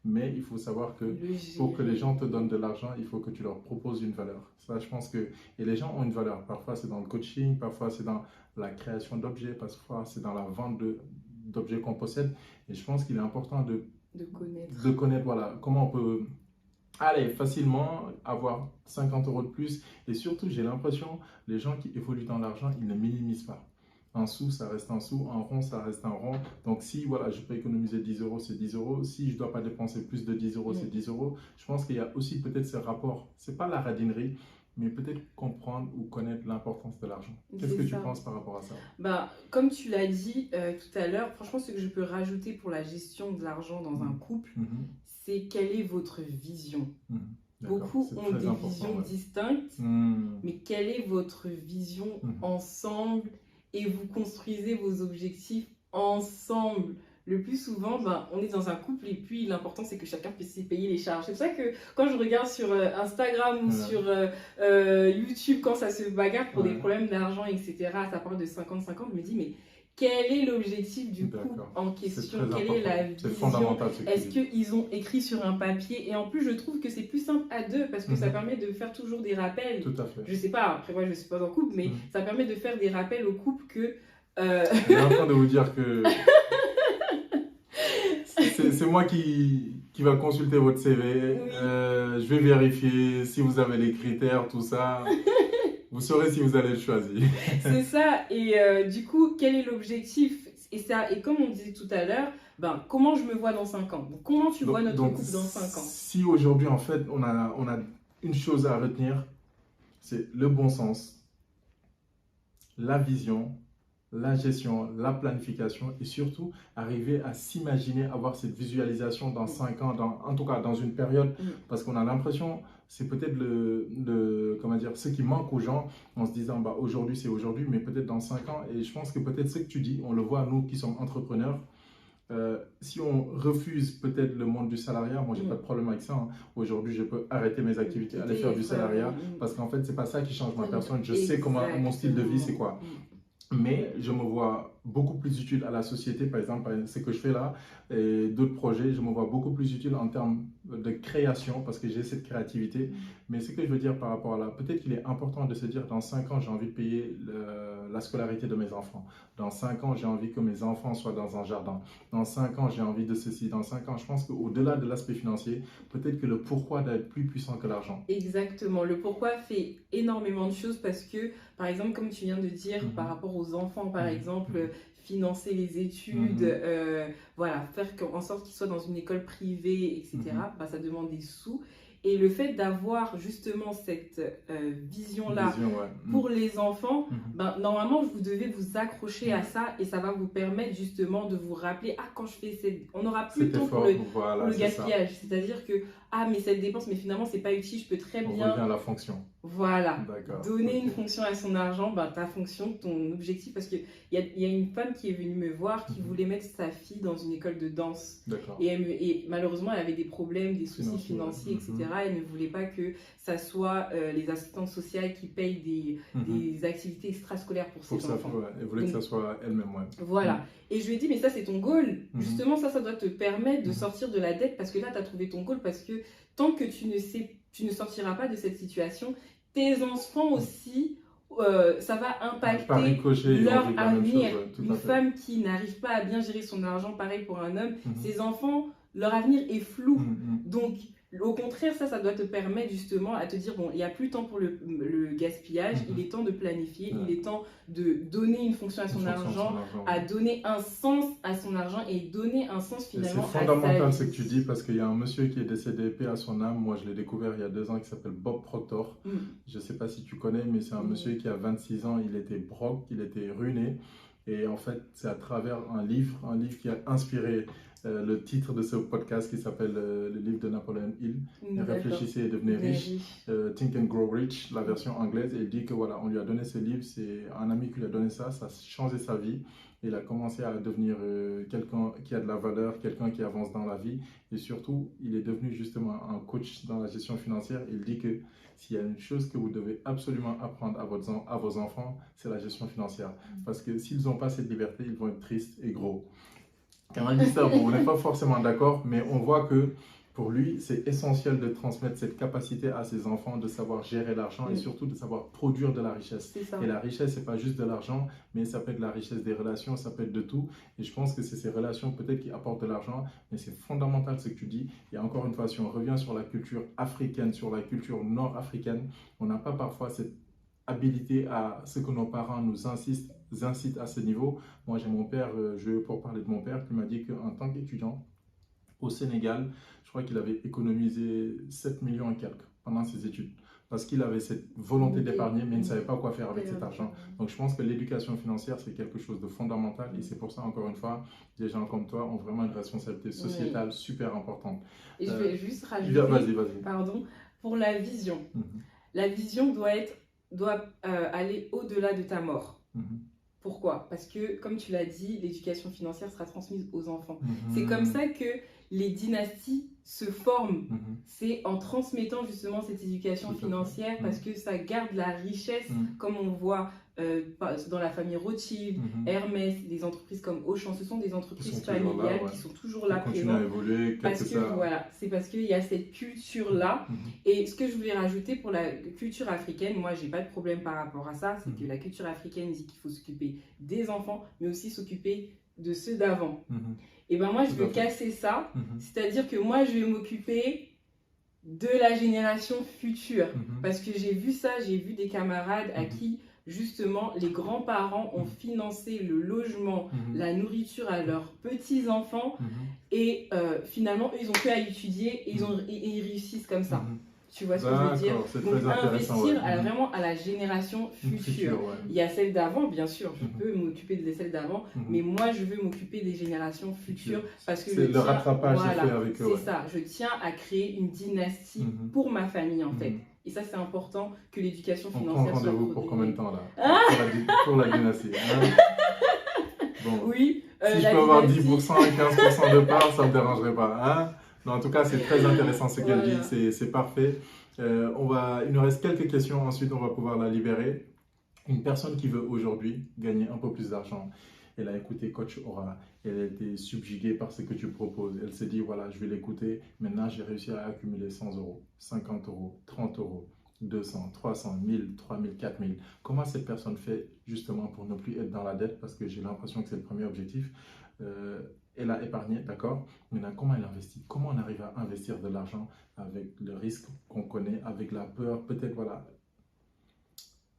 Speaker 1: Mais il faut savoir que pour que les gens te donnent de l'argent, il faut que tu leur proposes une valeur. Ça, je pense que... Et les gens ont une valeur. Parfois, c'est dans le coaching, parfois, c'est dans la création d'objets, parfois, c'est dans la vente d'objets qu'on possède. Et je pense qu'il est important de connaître voilà, comment on peut facilement avoir 50 euros de plus. Et surtout, j'ai l'impression, les gens qui évoluent dans l'argent, ils ne minimisent pas. Un sou, ça reste un sou. Un rond, ça reste un rond. Donc, si voilà, je peux économiser 10 euros, c'est 10 euros. Si je ne dois pas dépenser plus de 10 euros, c'est 10 euros. Je pense qu'il y a aussi peut-être ce rapport. Ce n'est pas la radinerie, mais peut-être comprendre ou connaître l'importance de l'argent. Qu'est-ce que tu penses par rapport à ça?
Speaker 4: Comme tu l'as dit tout à l'heure, franchement, ce que je peux rajouter pour la gestion de l'argent dans un couple, c'est quelle est votre vision. Beaucoup ont des visions distinctes, mais quelle est votre vision ensemble, et vous construisez vos objectifs ensemble. Le plus souvent, on est dans un couple et puis l'important c'est que chacun puisse payer les charges. C'est pour ça que quand je regarde sur Instagram ou sur YouTube, quand ça se bagarre pour des problèmes d'argent, etc., ça parle de 50-50, je me dis mais quel est l'objectif du couple en question? Quelle est la vision? Est-ce qu'ils ont écrit sur un papier? Et en plus, je trouve que c'est plus simple à deux parce que ça permet de faire toujours des rappels.
Speaker 1: Tout à fait.
Speaker 4: Je sais pas, après moi je ne suis pas en couple, mais ça permet de faire des rappels au couple que...
Speaker 1: Je suis en train de vous dire que... C'est moi qui va consulter votre CV. Je vais vérifier si vous avez les critères, tout ça. Vous saurez si vous allez le choisir.
Speaker 4: C'est ça. Et du coup, quel est l'objectif? Et comme on disait tout à l'heure, comment je me vois dans 5 ans? Donc, comment tu vois notre couple dans 5 ans?
Speaker 1: Si aujourd'hui, en fait, on a une chose à retenir, c'est le bon sens, la vision, la gestion, la planification et surtout arriver à s'imaginer avoir cette visualisation dans 5 ans, en tout cas dans une période, parce qu'on a l'impression, c'est peut-être comment dire, ce qui manque aux gens en se disant aujourd'hui c'est aujourd'hui, mais peut-être dans 5 ans. Et je pense que peut-être ce que tu dis, on le voit nous qui sommes entrepreneurs. Si on refuse peut-être le monde du salariat, moi j'ai pas de problème avec ça. Aujourd'hui, je peux arrêter mes activités, aller faire du salariat, parce qu'en fait c'est pas ça qui change ma personne. Je sais comment mon style de vie c'est quoi. Mais je me vois beaucoup plus utile à la société, par exemple, ce que je fais là, et d'autres projets, je me vois beaucoup plus utile en termes de création, parce que j'ai cette créativité. Mais ce que je veux dire par rapport à là, peut-être qu'il est important de se dire, dans 5 ans, j'ai envie de payer la scolarité de mes enfants. Dans 5 ans, j'ai envie que mes enfants soient dans un jardin. Dans 5 ans, j'ai envie de ceci. Dans 5 ans, je pense qu'au-delà de l'aspect financier, peut-être que le pourquoi doit être plus puissant que l'argent.
Speaker 4: Exactement. Le pourquoi fait énormément de choses parce que, par exemple, comme tu viens de dire, par rapport aux enfants, par exemple, financer les études, faire en sorte qu'ils soient dans une école privée, etc., ça demande des sous. Et le fait d'avoir justement cette vision-là pour les enfants, normalement, vous devez vous accrocher à ça et ça va vous permettre justement de vous rappeler, quand je fais on aura plus de temps pour le gaspillage. C'est-à-dire que, mais cette dépense, mais finalement, c'est pas utile, je peux très bien...
Speaker 1: On revient à la fonction.
Speaker 4: Voilà. Donner une fonction à son argent, ta fonction, ton objectif, parce qu'il y a une femme qui est venue me voir qui voulait mettre sa fille dans une école de danse. Et malheureusement, elle avait des problèmes, des soucis financiers, etc. Elle ne voulait pas que ça soit les assistantes sociales qui payent des activités extrascolaires pour ses enfants.
Speaker 1: Elle voulait que ça soit elle-même.
Speaker 4: Voilà. Et je lui ai dit, mais ça, c'est ton goal. Justement, ça doit te permettre de sortir de la dette parce que là, tu as trouvé ton goal. Parce que tant que tu ne sortiras pas de cette situation, tes enfants aussi, ça va impacter leur avenir. Une femme qui n'arrive pas à bien gérer son argent, pareil pour un homme, ses enfants, leur avenir est flou. Donc, au contraire, ça doit te permettre justement à te dire, il n'y a plus de temps pour le gaspillage, il est temps de planifier, il est temps de donner une fonction à son argent, à donner un sens à son argent et donner un sens finalement à sa vie.
Speaker 1: C'est fondamental ce que tu dis parce qu'il y a un monsieur qui est décédé, paix à son âme, moi je l'ai découvert il y a 2 ans, qui s'appelle Bob Proctor. Je ne sais pas si tu connais, mais c'est un monsieur qui a 26 ans, il était broke, il était ruiné. Et en fait, c'est à travers un livre qui a inspiré le titre de ce podcast qui s'appelle le livre de Napoleon Hill, Réfléchissez et devenez riche, Think and Grow Rich, la version anglaise. Et il dit que voilà, on lui a donné ce livre, c'est un ami qui lui a donné ça a changé sa vie. Il a commencé à devenir quelqu'un qui a de la valeur, quelqu'un qui avance dans la vie. Et surtout, il est devenu justement un coach dans la gestion financière. Il dit que s'il y a une chose que vous devez absolument apprendre à vos enfants, c'est la gestion financière. Parce que s'ils n'ont pas cette liberté, ils vont être tristes et gros. Quand on dit ça, on n'est pas forcément d'accord, mais on voit que pour lui, c'est essentiel de transmettre cette capacité à ses enfants de savoir gérer l'argent et surtout de savoir produire de la richesse. Et la richesse, ce n'est pas juste de l'argent, mais ça peut être la richesse des relations, ça peut être de tout. Et je pense que c'est ces relations peut-être qui apportent de l'argent, mais c'est fondamental ce que tu dis. Et encore une fois, si on revient sur la culture africaine, sur la culture nord-africaine, on n'a pas parfois cette habilité à ce que nos parents nous incitent à ce niveau. Moi, j'ai mon père, pour parler de mon père, qui m'a dit qu'en tant qu'étudiant, au Sénégal, je crois qu'il avait économisé 7 millions et quelques pendant ses études. parce qu'il avait cette volonté d'épargner, mais il ne savait pas quoi faire avec cet argent. Donc, je pense que l'éducation financière, c'est quelque chose de fondamental. Et c'est pour ça, encore une fois, des gens comme toi ont vraiment une responsabilité sociétale super importante.
Speaker 4: Et je vais juste rajouter,
Speaker 1: vas-y.
Speaker 4: Pardon, pour la vision. La vision doit aller au-delà de ta mort. Pourquoi? Parce que, comme tu l'as dit, l'éducation financière sera transmise aux enfants. C'est comme ça que les dynasties se forment. C'est en transmettant justement cette éducation financière, parce que ça garde la richesse, comme on voit dans la famille Rothschild, Hermès, des entreprises comme Auchan. Ce sont des entreprises familiales qui sont toujours là présentes.
Speaker 1: À évoluer,
Speaker 4: parce que voilà, c'est parce qu'il y a cette culture-là. Et ce que je voulais rajouter pour la culture africaine, moi j'ai pas de problème par rapport à ça, c'est que la culture africaine dit qu'il faut s'occuper des enfants, mais aussi s'occuper de ceux d'avant. Et ben moi je veux casser ça, c'est-à-dire que moi je vais m'occuper de la génération future, parce que j'ai vu ça, j'ai vu des camarades à qui justement les grands-parents ont financé le logement, la nourriture à leurs petits-enfants, et finalement eux, ils ont que à étudier et ils réussissent comme ça. Tu vois ce que je veux dire? Donc investir vraiment à la génération future. Il y a celle d'avant, bien sûr, je peux m'occuper de celle d'avant, mais moi je veux m'occuper des générations futures, parce que
Speaker 1: le rattrapage est fait avec eux.
Speaker 4: C'est ça, je tiens à créer une dynastie pour ma famille en fait. Et ça, c'est important que l'éducation financière soit...
Speaker 1: On prend rendez-vous pour combien de temps là pour la dynastie Bon.
Speaker 4: Oui.
Speaker 1: Si je peux avoir 10% et 15% de part, ça ne me dérangerait pas. Non, en tout cas, c'est très intéressant ce qu'elle dit, c'est parfait. Il nous reste quelques questions, ensuite on va pouvoir la libérer. Une personne qui veut aujourd'hui gagner un peu plus d'argent, elle a écouté Coach Aura, elle a été subjuguée par ce que tu proposes. Elle s'est dit, voilà, je vais l'écouter. Maintenant, j'ai réussi à accumuler 100 euros, 50 euros, 30 euros, 200, 300, 1000, 3000, 4000. Comment cette personne fait justement pour ne plus être dans la dette? Parce que j'ai l'impression que c'est le premier objectif. Elle a épargné, d'accord. Maintenant, comment elle investit? Comment on arrive à investir de l'argent avec le risque qu'on connaît, avec la peur, peut-être, voilà,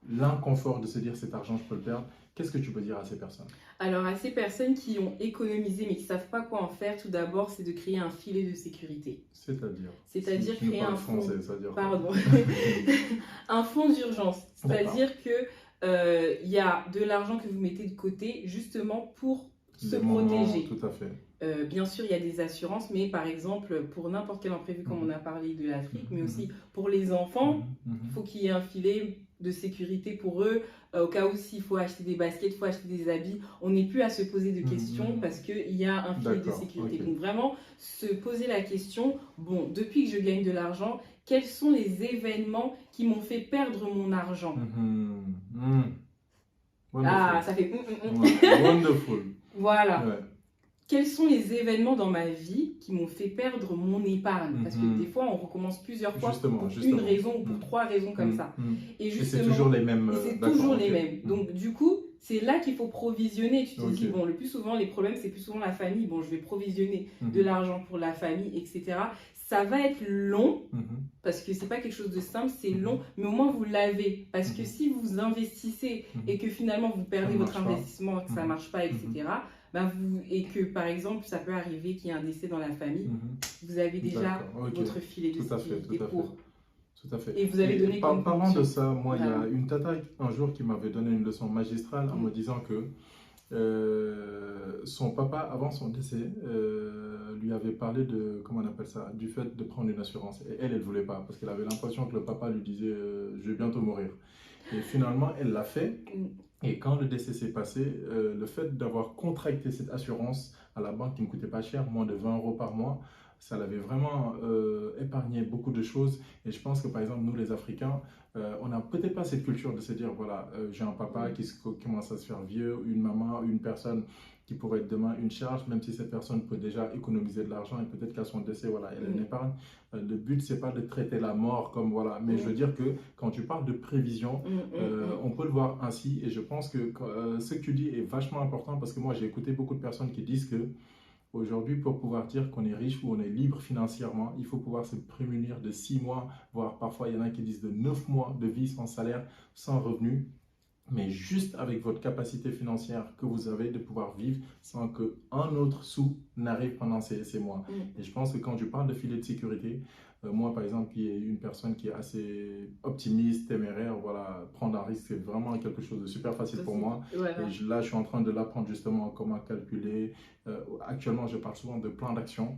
Speaker 1: l'inconfort de se dire cet argent, je peux le perdre. Qu'est-ce que tu peux dire à ces personnes?
Speaker 4: Alors, à ces personnes qui ont économisé mais qui ne savent pas quoi en faire, tout d'abord, c'est de créer un filet de sécurité. C'est-à-dire créer un fonds... Pardon. Un fonds d'urgence. C'est-à-dire que y a de l'argent que vous mettez de côté justement pour se protéger.
Speaker 1: Tout à fait.
Speaker 4: Bien sûr, il y a des assurances, mais par exemple, pour n'importe quel imprévu, comme on a parlé de l'Afrique, mais aussi pour les enfants, il faut qu'il y ait un filet de sécurité pour eux, au cas où s'il faut acheter des baskets, il faut acheter des habits, on n'est plus à se poser de questions parce qu'il y a un filet de sécurité. Donc vraiment, se poser la question, bon, depuis que je gagne de l'argent, quels sont les événements qui m'ont fait perdre mon argent? Ça fait...
Speaker 1: Wonderful.
Speaker 4: Voilà. Ouais. Quels sont les événements dans ma vie qui m'ont fait perdre mon épargne? Parce que des fois, on recommence plusieurs fois pour une raison ou pour trois raisons comme ça.
Speaker 1: Et c'est toujours les mêmes.
Speaker 4: C'est toujours les mêmes. Donc, du coup, c'est là qu'il faut provisionner. Tu te dis, bon, le plus souvent, les problèmes, c'est plus souvent la famille. Bon, je vais provisionner de l'argent pour la famille, etc. Ça va être long, parce que c'est pas quelque chose de simple, c'est long, mais au moins vous l'avez. Parce que si vous investissez et que finalement vous perdez votre investissement, que ça marche pas, etc., et que par exemple ça peut arriver qu'il y ait un décès dans la famille, vous avez déjà votre filet de sécurité pour.
Speaker 1: Tout à fait.
Speaker 4: Et vous avez donné comme
Speaker 1: parlant de ça, moi, il y a une tata un jour qui m'avait donné une leçon magistrale en me disant que son papa, avant son décès, lui avait parlé de, comment on appelle ça, du fait de prendre une assurance. Et elle ne voulait pas, parce qu'elle avait l'impression que le papa lui disait je vais bientôt mourir. Et finalement, elle l'a fait. Et quand le décès s'est passé, le fait d'avoir contracté cette assurance à la banque qui ne coûtait pas cher, moins de 20 € par mois, ça l'avait vraiment épargné beaucoup de choses. Et je pense que par exemple, nous les Africains, on n'a peut-être pas cette culture de se dire, voilà, j'ai un papa qui commence à se faire vieux, une maman, une personne qui pourrait être demain une charge, même si cette personne peut déjà économiser de l'argent et peut-être qu'à son décès, voilà, elle a une épargne. Le but, c'est pas de traiter la mort comme, voilà, mais je veux dire que quand tu parles de prévision, on peut le voir ainsi. Et je pense que ce que tu dis est vachement important, parce que moi, j'ai écouté beaucoup de personnes qui disent que aujourd'hui, pour pouvoir dire qu'on est riche ou on est libre financièrement, il faut pouvoir se prémunir de 6 mois, voire parfois il y en a qui disent de 9 mois de vie sans salaire, sans revenu, mais juste avec votre capacité financière que vous avez de pouvoir vivre sans qu'un autre sou n'arrive pendant ces mois. Et je pense que quand tu parles de filet de sécurité, Moi, par exemple, qui est une personne qui est assez optimiste, téméraire, voilà, prendre un risque, c'est vraiment quelque chose de super facile pour moi.
Speaker 4: Voilà.
Speaker 1: Et là, je suis en train de l'apprendre justement comment calculer. Actuellement, je parle souvent de plan d'action.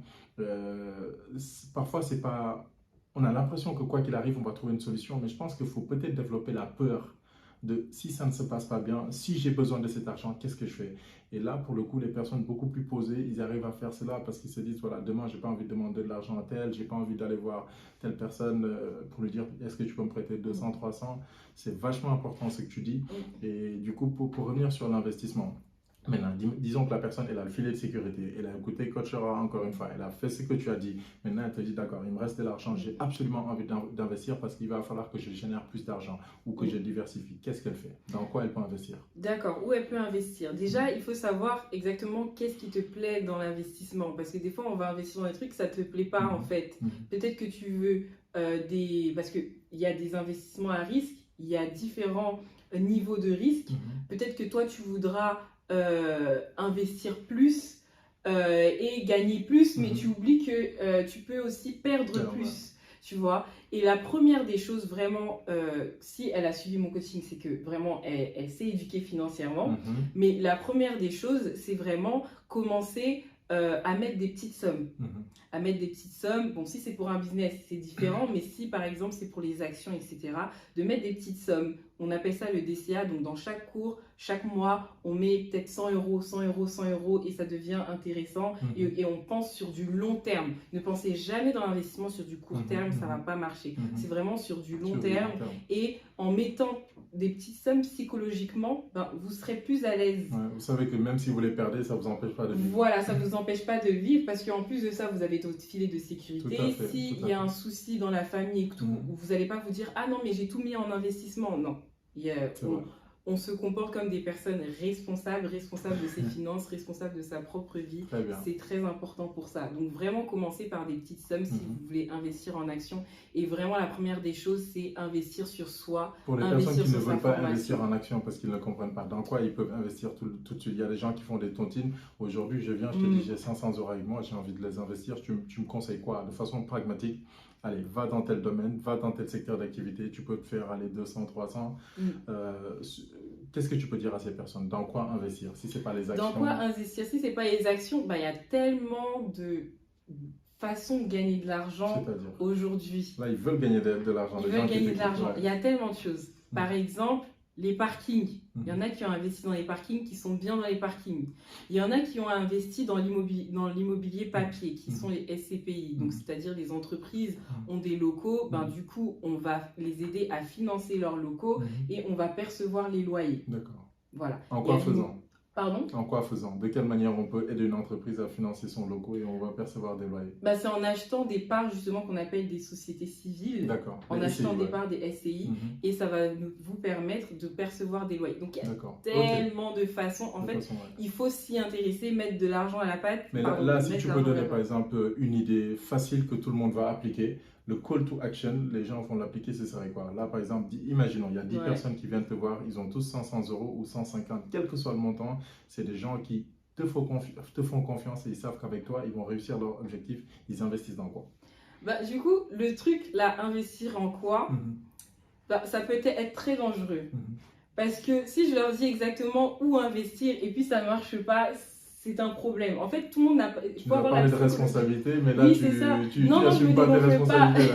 Speaker 1: Parfois, c'est pas... On a l'impression que quoi qu'il arrive, on va trouver une solution, mais je pense qu'il faut peut-être développer la peur de si ça ne se passe pas bien, si j'ai besoin de cet argent, qu'est-ce que je fais? Et là, pour le coup, les personnes beaucoup plus posées, ils arrivent à faire cela parce qu'ils se disent, voilà, demain, j'ai pas envie de demander de l'argent à tel, j'ai pas envie d'aller voir telle personne pour lui dire, est-ce que tu peux me prêter 200, 300? C'est vachement important ce que tu dis. Et du coup, pour revenir sur l'investissement, maintenant, disons que la personne, elle a le filet de sécurité, elle a écouté Coachera encore une fois, elle a fait ce que tu as dit. Maintenant, elle te dit, d'accord, il me reste de l'argent, j'ai absolument envie d'investir parce qu'il va falloir que je génère plus d'argent ou que je diversifie. Qu'est-ce qu'elle fait? Dans quoi elle peut investir?
Speaker 4: D'accord, où elle peut investir? Déjà, il faut savoir exactement qu'est-ce qui te plaît dans l'investissement. Parce que des fois, on va investir dans des trucs, ça ne te plaît pas en fait. Peut-être que tu veux parce qu'il y a des investissements à risque, il y a différents niveaux de risque. Peut-être que toi, tu voudras investir plus et gagner plus, mais tu oublies que tu peux aussi perdre plus, tu vois. Et la première des choses vraiment, si elle a suivi mon coaching, c'est que vraiment elle s'est éduquée financièrement, mais la première des choses, c'est vraiment commencer à mettre des petites sommes. À mettre des petites sommes. Bon, si c'est pour un business, c'est différent, mais si par exemple c'est pour les actions, etc., de mettre des petites sommes. On appelle ça le DCA, donc dans chaque cours, chaque mois, on met peut-être 100 euros, 100 euros, 100 euros et ça devient intéressant et on pense sur du long terme. Ne pensez jamais dans l'investissement sur du court terme, ça ne va pas marcher. C'est vraiment sur du long terme et en mettant des petites sommes psychologiquement, ben, vous serez plus à l'aise.
Speaker 1: Ouais, vous savez que même si vous les perdez, ça ne vous empêche pas de vivre.
Speaker 4: Voilà, ça ne vous empêche pas de vivre parce qu'en plus de ça, vous avez votre filet de sécurité. S'il y a un souci dans la famille et tout, vous n'allez pas vous dire « Ah non, mais j'ai tout mis en investissement ». Non, on se comporte comme des personnes responsables de ses finances, responsables de sa propre vie. C'est très important pour ça. Donc vraiment commencer par des petites sommes si vous voulez investir en action. Et vraiment la première des choses, c'est investir sur soi.
Speaker 1: Pour les personnes qui ne veulent pas investir en action parce qu'ils ne comprennent pas dans quoi ils peuvent investir tout de suite. Il y a des gens qui font des tontines. Aujourd'hui, je viens, je te dis, j'ai 500 € avec moi, j'ai envie de les investir. Tu me conseilles quoi? De façon pragmatique. Allez, va dans tel domaine, va dans tel secteur d'activité, tu peux te faire aller 200, 300. Qu'est-ce que tu peux dire à ces personnes? Dans quoi investir si ce n'est pas les actions?
Speaker 4: Dans quoi investir si ce n'est pas les actions? Il y a tellement de façons de gagner de l'argent aujourd'hui.
Speaker 1: Là, ils veulent gagner de l'argent.
Speaker 4: Ils veulent gagner de l'argent. Il y a tellement de choses. Par exemple, les parkings. Il y en a qui ont investi dans les parkings, qui sont bien dans les parkings. Il y en a qui ont investi dans l'immobilier papier, qui sont les SCPI. Donc, c'est-à-dire les entreprises ont des locaux. Ben, du coup, on va les aider à financer leurs locaux et on va percevoir les loyers.
Speaker 1: D'accord.
Speaker 4: Voilà.
Speaker 1: En quoi faisant?
Speaker 4: Pardon?
Speaker 1: En quoi faisant? De quelle manière on peut aider une entreprise à financer son locaux et on va percevoir des loyers?
Speaker 4: Bah, c'est en achetant des parts justement qu'on appelle des sociétés civiles.
Speaker 1: D'accord.
Speaker 4: En achetant des parts des SCI et ça va vous permettre de percevoir des loyers. Donc il y a tellement de façons. En fait, il faut s'y intéresser, mettre de l'argent à la pâte.
Speaker 1: Mais là, si tu peux donner par exemple une idée facile que tout le monde va appliquer, le call to action, les gens vont l'appliquer, ce serait quoi? Là, par exemple, imaginons, il y a 10 personnes qui viennent te voir, ils ont tous 500 € ou 150, quel que soit le montant, c'est des gens qui te font confiance et ils savent qu'avec toi, ils vont réussir leur objectif. Ils investissent dans quoi?
Speaker 4: Bah, du coup, le truc, là, investir en quoi? Bah, ça peut être très dangereux. Parce que si je leur dis exactement où investir et puis ça ne marche pas, c'est un problème. En fait, tout le monde n'a pas...
Speaker 1: Tu vas parler de responsabilité, mais là,
Speaker 4: oui,
Speaker 1: tu n'assumes pas tes responsabilités.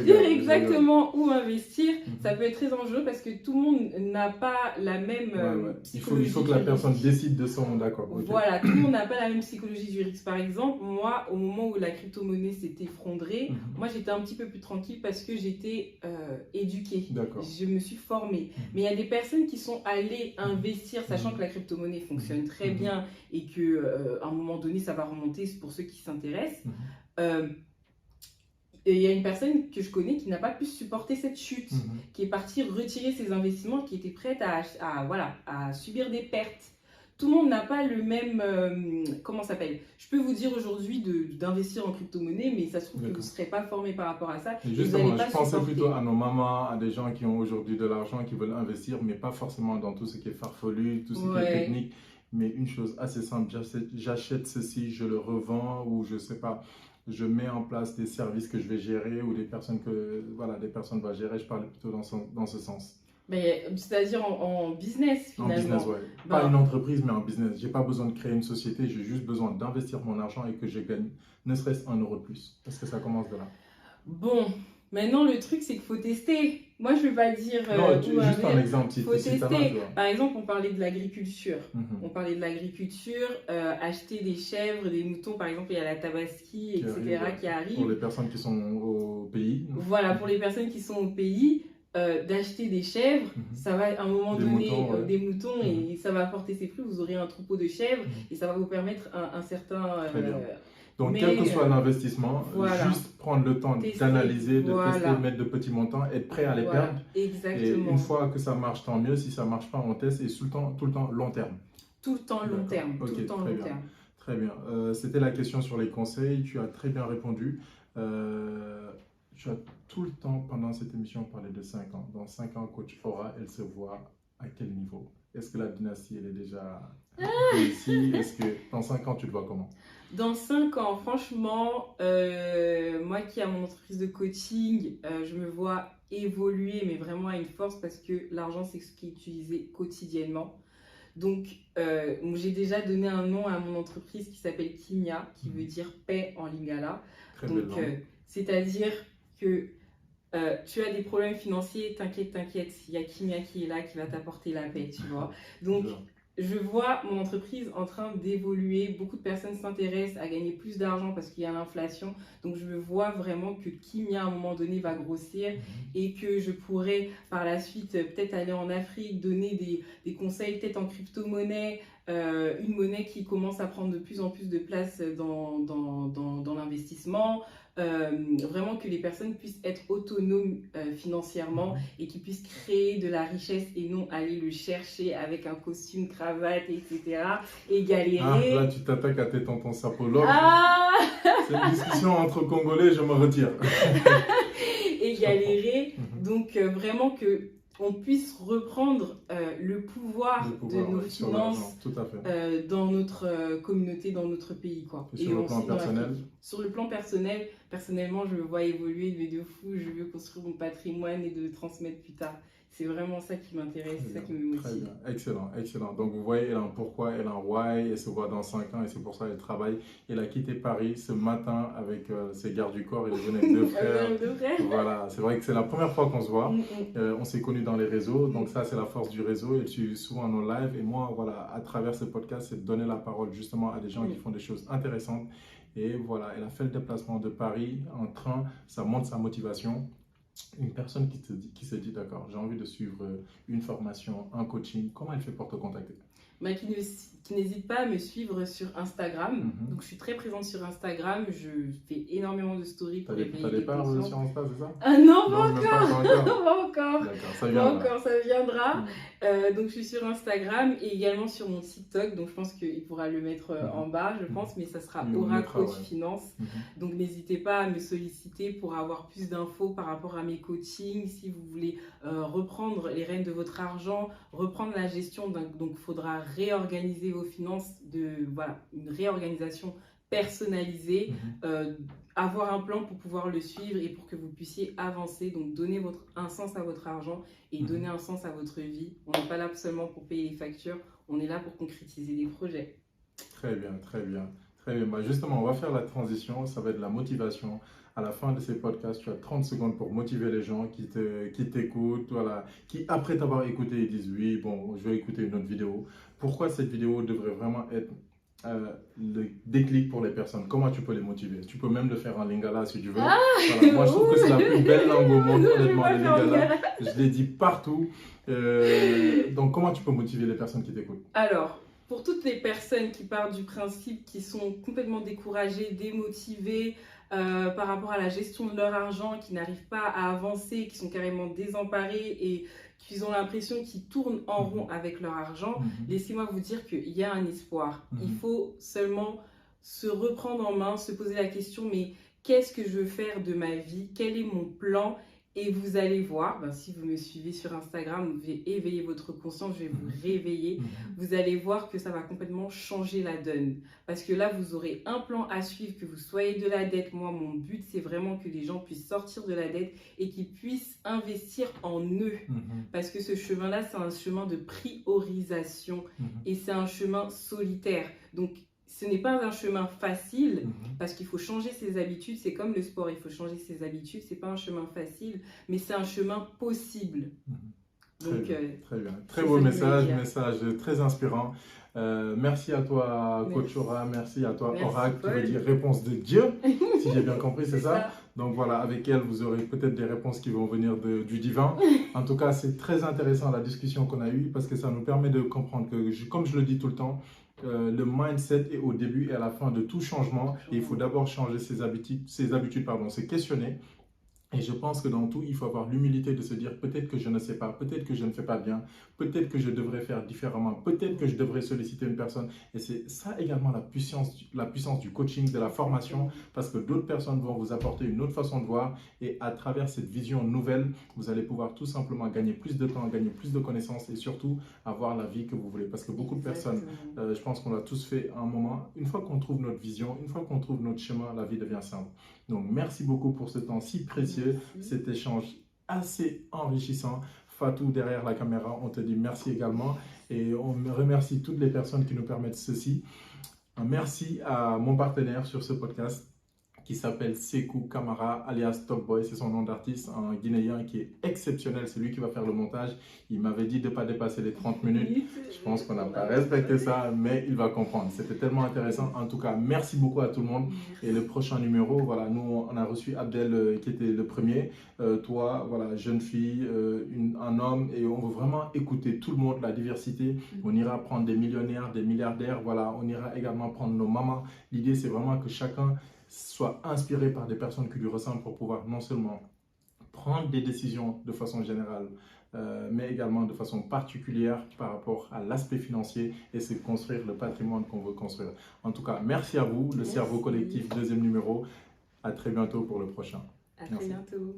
Speaker 4: Dire exactement où investir, ça peut être très dangereux parce que tout le monde n'a pas la même psychologie.
Speaker 1: Il faut que la personne décide de son d'accord.
Speaker 4: Voilà, tout le monde n'a pas la même psychologie du risque. Par exemple, moi, au moment où la crypto-monnaie s'est effondrée, moi, j'étais un petit peu plus tranquille parce que j'étais éduquée. Je me suis formée. Mais il y a des personnes qui sont allées investir, sachant que la crypto-monnaie fonctionne très bien et qu'à un moment donné, ça va remonter pour ceux qui s'intéressent. Et il y a une personne que je connais qui n'a pas pu supporter cette chute, qui est partie retirer ses investissements, qui était prête à subir des pertes. Tout le monde n'a pas le même... comment ça s'appelle? Je peux vous dire aujourd'hui d'investir en crypto-monnaie, mais ça se trouve que vous ne serez pas formé par rapport à ça.
Speaker 1: Justement, je pensais plutôt à nos mamans, à des gens qui ont aujourd'hui de l'argent, qui veulent investir, mais pas forcément dans tout ce qui est farfelu, tout ce qui est technique. Mais une chose assez simple, j'achète ceci, je le revends ou je sais pas. je mets en place des services que je vais gérer ou des personnes que des personnes vont gérer. Je parle plutôt dans ce sens.
Speaker 4: Mais c'est-à-dire en business finalement.
Speaker 1: En business, ouais. Pas une entreprise, mais en business. J'ai pas besoin de créer une société, j'ai juste besoin d'investir mon argent et que je gagne ne serait-ce 1 euro de plus. Parce que ça commence de là.
Speaker 4: Bon, maintenant le truc c'est qu'il faut tester. Moi je vais pas dire.
Speaker 1: Non, juste un exemple.
Speaker 4: Il faut tester. Par exemple, on parlait de l'agriculture. On parlait de l'agriculture, acheter des chèvres, des moutons. Par exemple, il y a la tabaski, etc. qui arrive.
Speaker 1: Pour les personnes qui sont au pays.
Speaker 4: Voilà, pour les personnes qui sont au pays. D'acheter des chèvres, ça va à un moment donné des moutons et ça va apporter ses fruits, vous aurez un troupeau de chèvres et ça va vous permettre un certain...
Speaker 1: Donc quel que soit l'investissement, juste prendre le temps d'analyser, de tester, mettre de petits montants, être prêt à les perdre.
Speaker 4: Exactement.
Speaker 1: Et une fois que ça marche, tant mieux. Si ça ne marche pas, on teste et tout le temps long terme.
Speaker 4: Tout le temps long terme.
Speaker 1: Okay,
Speaker 4: tout le temps long terme.
Speaker 1: Très bien. C'était la question sur les conseils. Tu as très bien répondu. Tu as tout le temps, pendant cette émission, parlé de 5 ans. Dans 5 ans, coach Aura, elle se voit à quel niveau? Est-ce que la dynastie, elle est déjà ici? Est-ce que dans 5 ans, tu te vois comment?
Speaker 4: Dans 5 ans, franchement, moi qui ai mon entreprise de coaching, je me vois évoluer, mais vraiment à une force parce que l'argent, c'est ce qui est utilisé quotidiennement. Donc, j'ai déjà donné un nom à mon entreprise qui s'appelle Kimia, qui veut dire paix en lingala.
Speaker 1: Très
Speaker 4: donc, c'est-à-dire que tu as des problèmes financiers, t'inquiète, il y a Kimia qui est là, qui va t'apporter la paix, tu vois. Donc, je vois mon entreprise en train d'évoluer. Beaucoup de personnes s'intéressent à gagner plus d'argent parce qu'il y a l'inflation. Donc, je vois vraiment que Kimia, à un moment donné, va grossir et que je pourrais, par la suite, peut-être aller en Afrique, donner des conseils, peut-être en crypto-monnaie, une monnaie qui commence à prendre de plus en plus de place dans l'investissement. Vraiment que les personnes puissent être autonomes financièrement et qu'ils puissent créer de la richesse et non aller le chercher avec un costume, cravate, etc. et galérer.
Speaker 1: Là, tu t'attaques à tes tontons sapologues. C'est une discussion entre Congolais, je me retire.
Speaker 4: Et galérer. Donc, vraiment que on puisse reprendre le pouvoir de nos finances
Speaker 1: tout à fait.
Speaker 4: dans notre communauté, dans notre pays, quoi.
Speaker 1: Et sur le plan personnel?
Speaker 4: Sur le plan personnel, personnellement, je me vois évoluer, mais de fou, je veux construire mon patrimoine et de le transmettre plus tard. C'est vraiment ça qui m'intéresse, c'est ça qui me motive.
Speaker 1: Très bien, excellent, excellent. Donc vous voyez, elle a un pourquoi, elle a un why, elle se voit dans 5 ans et c'est pour ça qu'elle travaille. Elle a quitté Paris ce matin avec ses gardes du corps et elle est venue avec 2 frères. Voilà, c'est vrai que c'est la première fois qu'on se voit. On s'est connus dans les réseaux, donc ça c'est la force du réseau. Elle suit souvent nos lives et moi, voilà, à travers ce podcast, c'est de donner la parole justement à des gens qui font des choses intéressantes. Et voilà, elle a fait le déplacement de Paris en train, ça montre sa motivation. Une personne qui se dit d'accord, j'ai envie de suivre une formation, un coaching, comment elle fait pour te contacter?
Speaker 4: Qui n'hésite pas à me suivre sur Instagram. Donc, je suis très présente sur Instagram. Je fais énormément de stories pour éveiller les consciences.
Speaker 1: T'as des parts sur Insta, c'est ça?
Speaker 4: Ah non, pas encore. Pas encore.
Speaker 1: D'accord,
Speaker 4: ça viendra. Donc, je suis sur Instagram et également sur mon TikTok. Donc, je pense qu'il pourra le mettre en bas, je pense. Mais ça sera Aura Coach Finance. Donc, n'hésitez pas à me solliciter pour avoir plus d'infos par rapport à mes coachings. Si vous voulez reprendre les rênes de votre argent, reprendre la gestion, donc il faudra réorganiser vos finances, une réorganisation personnalisée, avoir un plan pour pouvoir le suivre et pour que vous puissiez avancer, donc donner un sens à votre argent et donner un sens à votre vie. On n'est pas là seulement pour payer les factures, on est là pour concrétiser des projets.
Speaker 1: Très bien, très bien. Très bien. Bah justement, on va faire la transition, ça va être la motivation. À la fin de ces podcasts, tu as 30 secondes pour motiver les gens qui t'écoutent, voilà, qui après t'avoir écouté, ils disent oui, bon, je vais écouter une autre vidéo. Pourquoi cette vidéo devrait vraiment être le déclic pour les personnes? Comment tu peux les motiver? Tu peux même le faire en lingala si tu veux. Voilà. Moi, je trouve que c'est la plus belle langue au monde, honnêtement, le lingala. Je l'ai dit partout. Donc, comment tu peux motiver les personnes qui t'écoutent?
Speaker 4: Alors, pour toutes les personnes qui partent du principe qui sont complètement découragées, démotivées, par rapport à la gestion de leur argent, qui n'arrivent pas à avancer, qui sont carrément désemparés et qui ont l'impression qu'ils tournent en rond avec leur argent, laissez-moi vous dire qu'il y a un espoir. Il faut seulement se reprendre en main, se poser la question, mais qu'est-ce que je veux faire de ma vie? Quel est mon plan? Et vous allez voir, si vous me suivez sur Instagram, vous devez éveiller votre conscience, je vais vous réveiller. Vous allez voir que ça va complètement changer la donne. Parce que là, vous aurez un plan à suivre, que vous soyez de la dette. Moi, mon but, c'est vraiment que les gens puissent sortir de la dette et qu'ils puissent investir en eux. Parce que ce chemin-là, c'est un chemin de priorisation et c'est un chemin solitaire. Donc, ce n'est pas un chemin facile parce qu'il faut changer ses habitudes. C'est comme le sport, il faut changer ses habitudes. Ce n'est pas un chemin facile, mais c'est un chemin possible.
Speaker 1: Donc, très bien. Très beau message très inspirant. Merci à toi, Coach Aura. Merci à toi, Oracle, qui veut dire réponse de Dieu, si j'ai bien compris, c'est ça. Donc voilà, avec elle, vous aurez peut-être des réponses qui vont venir du divin. En tout cas, c'est très intéressant la discussion qu'on a eue parce que ça nous permet de comprendre que, comme je le dis tout le temps, le mindset est au début et à la fin de tout changement. Et il faut d'abord changer ses habitudes, se questionner. Et je pense que dans tout, il faut avoir l'humilité de se dire peut-être que je ne sais pas, peut-être que je ne fais pas bien, peut-être que je devrais faire différemment, peut-être que je devrais solliciter une personne. Et c'est ça également la puissance du coaching, de la formation, parce que d'autres personnes vont vous apporter une autre façon de voir. Et à travers cette vision nouvelle, vous allez pouvoir tout simplement gagner plus de temps, gagner plus de connaissances et surtout avoir la vie que vous voulez. Parce que beaucoup de personnes, je pense qu'on l'a tous fait à un moment, une fois qu'on trouve notre vision, une fois qu'on trouve notre chemin, la vie devient simple. Donc, merci beaucoup pour ce temps si précieux, cet échange assez enrichissant. Fatou, derrière la caméra, on te dit merci également. Et on remercie toutes les personnes qui nous permettent ceci. Merci à mon partenaire sur ce podcast qui s'appelle Sekou Kamara, alias Top Boy. C'est son nom d'artiste, un Guinéen qui est exceptionnel. C'est lui qui va faire le montage. Il m'avait dit de ne pas dépasser les 30 minutes. Je pense qu'on n'a pas respecté ça, mais il va comprendre. C'était tellement intéressant. En tout cas, merci beaucoup à tout le monde. Et le prochain numéro, voilà, nous, on a reçu Abdel qui était le premier. Toi, voilà, jeune fille, un homme. Et on veut vraiment écouter tout le monde, la diversité. On ira prendre des millionnaires, des milliardaires. Voilà, on ira également prendre nos mamans. L'idée, c'est vraiment que chacun soit inspiré par des personnes qui lui ressemblent pour pouvoir non seulement prendre des décisions de façon générale, mais également de façon particulière par rapport à l'aspect financier et c'est construire le patrimoine qu'on veut construire. En tout cas, merci à vous, le Cerveau Collectif, deuxième numéro. À très bientôt pour le prochain.
Speaker 4: À très bientôt.